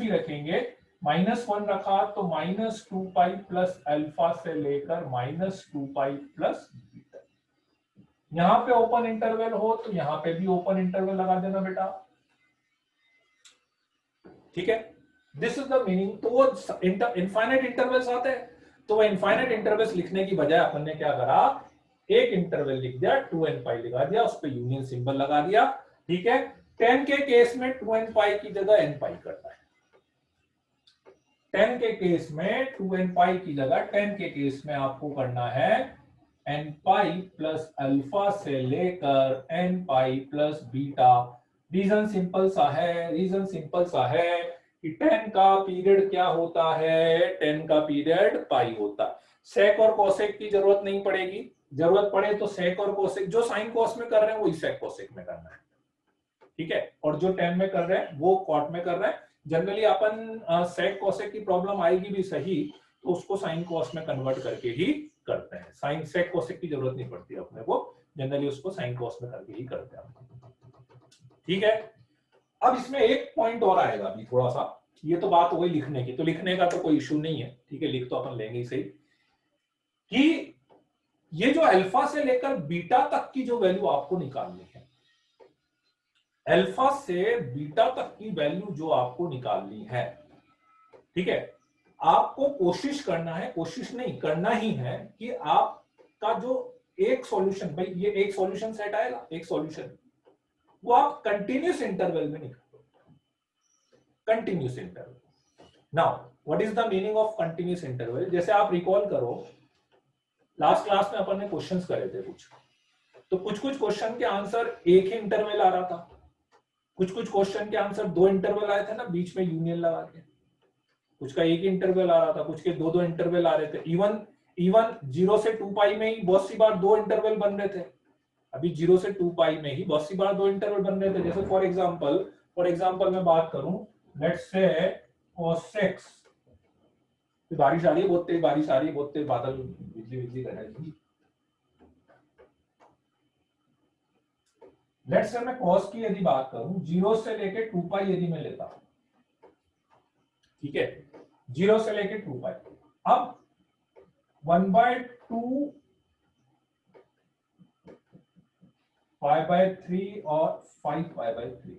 रखेंगे, -1 रखा तो -2 पाई प्लस अल्फा से लेकर -2 पाई प्लस बीटा। यहां पे ओपन इंटरवल हो तो यहां पे भी ओपन इंटरवल लगा देना बेटा, ठीक है। This is the meaning. तो वो इनफाइनाइट इंटरवल्स आते हैं, तो वो इनफाइनाइट इंटरवल्स लिखने की बजाय अपन ने क्या करा, एक इंटरवल लिख दिया, 2n पाई लगा दिया, उस पर यूनियन सिंबल लगा दिया, ठीक है। 10 के केस में 2n पाई की जगह n पाई करता है, 10 के केस में 2n पाई की जगह 10 के केस में आपको करना है n पाई प्लस अल्फा से लेकर n pi plus beta. Reason simple सा है कि 10 का पीरियड क्या होता है, 10 का पीरियड पाई होता है। सेक और कोसेक की जरूरत नहीं पड़ेगी, जरूरत पड़े तो सेक और कोसेक, जो साइन कोस में कर रहे हैं वही सेक कोसेक में करना है, ठीक है। और जो 10 में कर रहे हैं वो कॉट में कर रहे हैं। जनरली अपन सेक कोसेक की प्रॉब्लम आएगी भी सही तो उसको साइन कोस में कन्वर्ट करके ही करते हैं, साइन सेक कोसेक की जरूरत नहीं पड़ती अपने को, जनरली उसको साइन कोस में करके ही करते हैं, ठीक है। अब इसमें एक पॉइंट और आएगा अभी थोड़ा सा, ये तो बात हो गई लिखने की, तो लिखने का तो कोई इशू नहीं है, ठीक है, लिख तो अपन लेंगे ही सही, कि ये जो अल्फा से लेकर बीटा तक की जो वैल्यू आपको निकालनी है, अल्फा से बीटा तक की वैल्यू जो आपको निकालनी है, ठीक है, आपको कोशिश करना है, कोशिश नहीं करना ही है कि आपका जो एक सॉल्यूशन, भाई ये एक सॉल्यूशन सेट आएगा, एक सॉल्यूशन, वो आप कंटिन्यूस इंटरवल में निकालो, continuous interval. Now what is the meaning of continuous interval? जैसे आप रिकॉल करो, लास्ट क्लास में अपन ने क्वेश्चंस करे थे कुछ, तो कुछ कुछ क्वेश्चन के आंसर एक ही इंटरवल आ रहा था, कुछ कुछ क्वेश्चन के आंसर 2 इंटरवल आए थे ना, बीच में यूनियन लगा के, कुछ का एक ही इंटरवल आ रहा था, कुछ के 2 इंटरवल आ रहे थे, इवन 0 से 2 पाई में ही बहुत सी बार 2 इंटरवल बन रहे थे, अभी 0 से 2 पाई में ही बहुत सी बार 2 इंटरवल बन रहे थे। जैसे फॉर एग्जांपल मैं बात करूं, लेट्स से cos x, बारिश आ रही है, बहुत तेज बारिश आ रही है, बहुत तेज बादल बिजली कर रहा है। लेट्स से मैं cos की यदि बात करूं, 0 से लेके 2 पाई यदि मैं लेता हूं, ठीक है, 0 से लेके 2 पाई, अब 1/2 π/3 और 5π/3,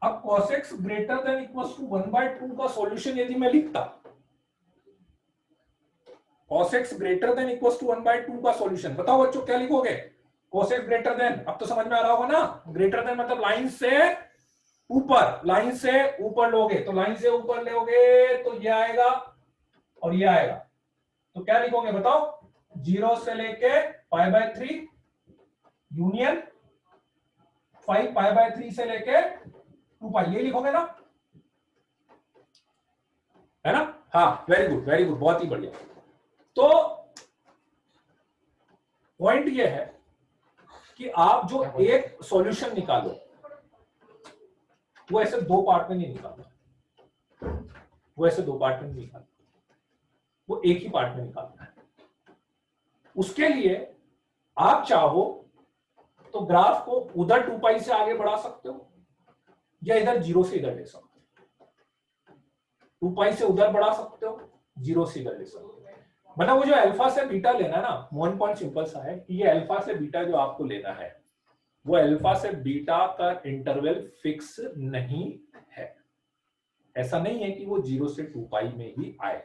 अब cos x greater than equals to 1/2 का सॉल्यूशन यदि मैं लिखता, cos x greater than equals to 1/2 का सॉल्यूशन, बताओ बच्चों क्या लिखोगे? cos x ग्रेटर देन, अब तो समझ में आ रहा होगा ना, ग्रेटर देन मतलब लाइन से ऊपर लोगे, तो लाइन से ऊपर लोगे तो ये आएगा और ये आएगा, तो क्या लिखोगे बताओ? 0 से लेके π/3 यूनियन 5π/3 से लेके 2 पाई, ये लिखोगे ना, है ना? हाँ, वेरी गुड, बहुत ही बढ़िया। तो पॉइंट ये है कि आप जो एक सॉल्यूशन निकालो वो ऐसे 2 पार्ट में नहीं निकालना, वो ऐसे 2 पार्ट में नहीं निकालना, वो एक ही पार्ट में निकालना है। उसके लिए आप चाहो तो ग्राफ को उधर 2 पाई से आगे बढ़ा सकते हो या इधर 0 से इधर ले सकते हो, 2 पाई से उधर बढ़ा सकते हो, 0 से इधर ले सकते हो। मतलब वो जो अल्फा से बीटा लेना ना, वन पॉइंट सिंपल सा है कि ये अल्फा से बीटा जो आपको लेना है वो अल्फा से बीटा का इंटरवल फिक्स नहीं है, ऐसा नहीं है कि वो 0 से 2 पाई में ही आए,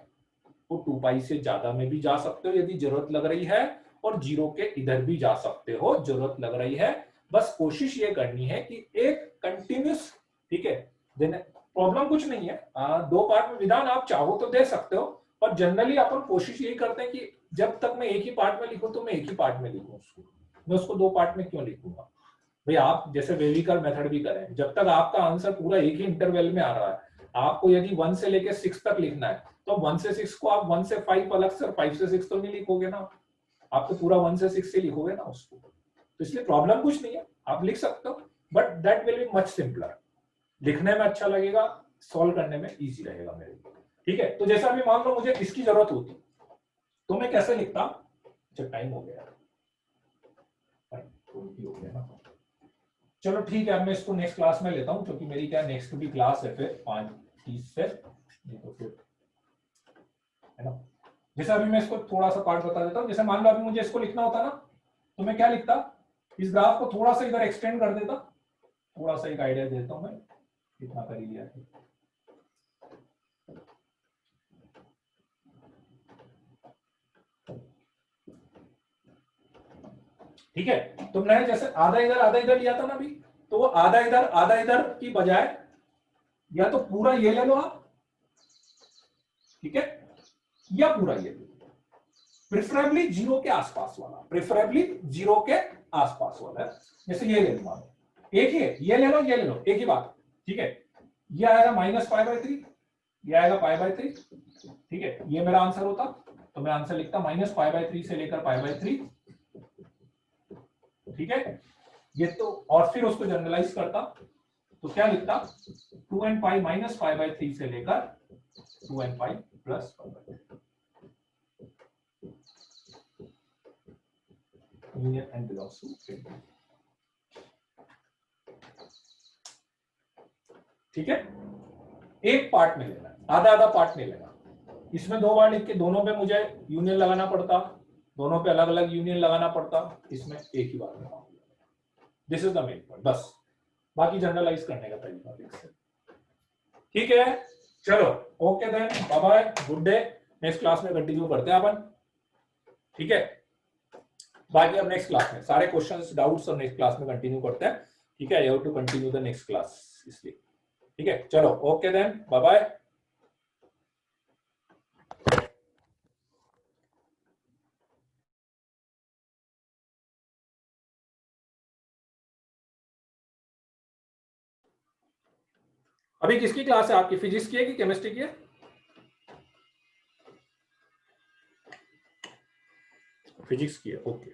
वो 2 पाई से ज्यादा में भी जा सकते हो यदि जरूरत लग रही है, और 0 के इधर भी जा सकते हो जरूरत लग रही है। बस कोशिश ये करनी है कि एक कंटिन्यूस, ठीक है, प्रॉब्लम कुछ नहीं है, 2 पार्ट में विधान आप चाहो तो दे सकते हो, पर जनरली अपन कोशिश यही करते हैं कि जब तक मैं एक ही पार्ट में लिखूं तो मैं एक ही पार्ट में लिखूं उसको, मैं उसको 2 पार्ट में क्यों लिखूंगा भाई? आप जैसे वेविकर मेथड भी करें, जब तक आपका आंसर पूरा एक ही इंटरवल में आ रहा है, आपको यदि 1 से लेके 6 तक लिखना है तो 1 से 6 को आप 1 से 5 अलग से, 5 से 6 तो नहीं लिखोगे ना, आप तो पूरा 1 से 6 से लिखोगे ना उसको, तो इसलिए प्रॉब्लम कुछ नहीं है, आप लिख सकते हो, but that will be much simpler, लिखने में अच्छा लगेगा, सॉल्व करने में इजी रहेगा मेरे लिए, ठीक है। तो जैसा अभी मान लो मुझे इसकी जरूरत होती तो मैं कैसे लिखता? अच्छा टाइम हो गया, हो गया ना, चलो ठीक है, अब मैं इसको नेक्स्ट क्लास में लेता हूं, क्योंकि मेरी क्या नेक्स्ट भी क्लास है फिर 5:30 से, नहीं तो फिर है ना। जैसे अभी मैं इसको थोड़ा सा पार्ट बता देता हूँ। जैसे मान लो अभी मुझे इसको लिखना होता ना, तो मैं क्या लिखता, इस ग्राफ को थोड़ा सा इधर एक्सटेंड कर देता, थोड़ा सा एक आइडिया देता हूं मैं, इतना कर ही लिया है। ठीक है, तो मैंने जैसे आधा इधर लिया था ना अभी, तो वो आधा इधर की बजाय या तो पूरा ये ले लो आप, ठीक है, या पूरा ये ले लो, प्रेफरेबली जीरो के आसपास वाला, प्रेफरेबली जीरो के आसपास वाला। जैसे ये ले लो, एक ही ये ले लो, ये ले लो, एक ही बात, ठीक है। ये आएगा -π/3, ये आएगा π/3, ठीक है। ये मेरा आंसर होता, तो मैं आंसर लिखता -π/3 से लेकर π/3, ठीक है। ये तो, और फिर उसको जनरलाइज करता, तो क्या लिखता, 2nπ -π/3 से लेकर 2nπ + π/3, union and belongs to, ठीक है। एक पार्ट में लेना, आधा पार्ट में लेना। इसमें 2 बार लिख के दोनों पे मुझे यूनियन लगाना पड़ता, दोनों पे अलग अलग यूनियन लगाना पड़ता, इसमें एक ही बार लगाऊंगा। This is the main point, बस। बाकी जनरलाइज करने का तरीका, ठीक है। चलो okay then, bye bye, good day. Next class में कंटिन्यू करते हैं अपन, ठीक है। बाकी अब नेक्स्ट क्लास में सारे क्वेश्चंस, डाउट्स और नेक्स्ट क्लास में कंटिन्यू करते हैं, ठीक है। You have to continue the next class, इसलिए ठीक है। चलो ओके देन, बाय बाय। अभी किसकी क्लास है आपकी, फिजिक्स की है कि केमिस्ट्री की है? फिजिक्स की है, ओके।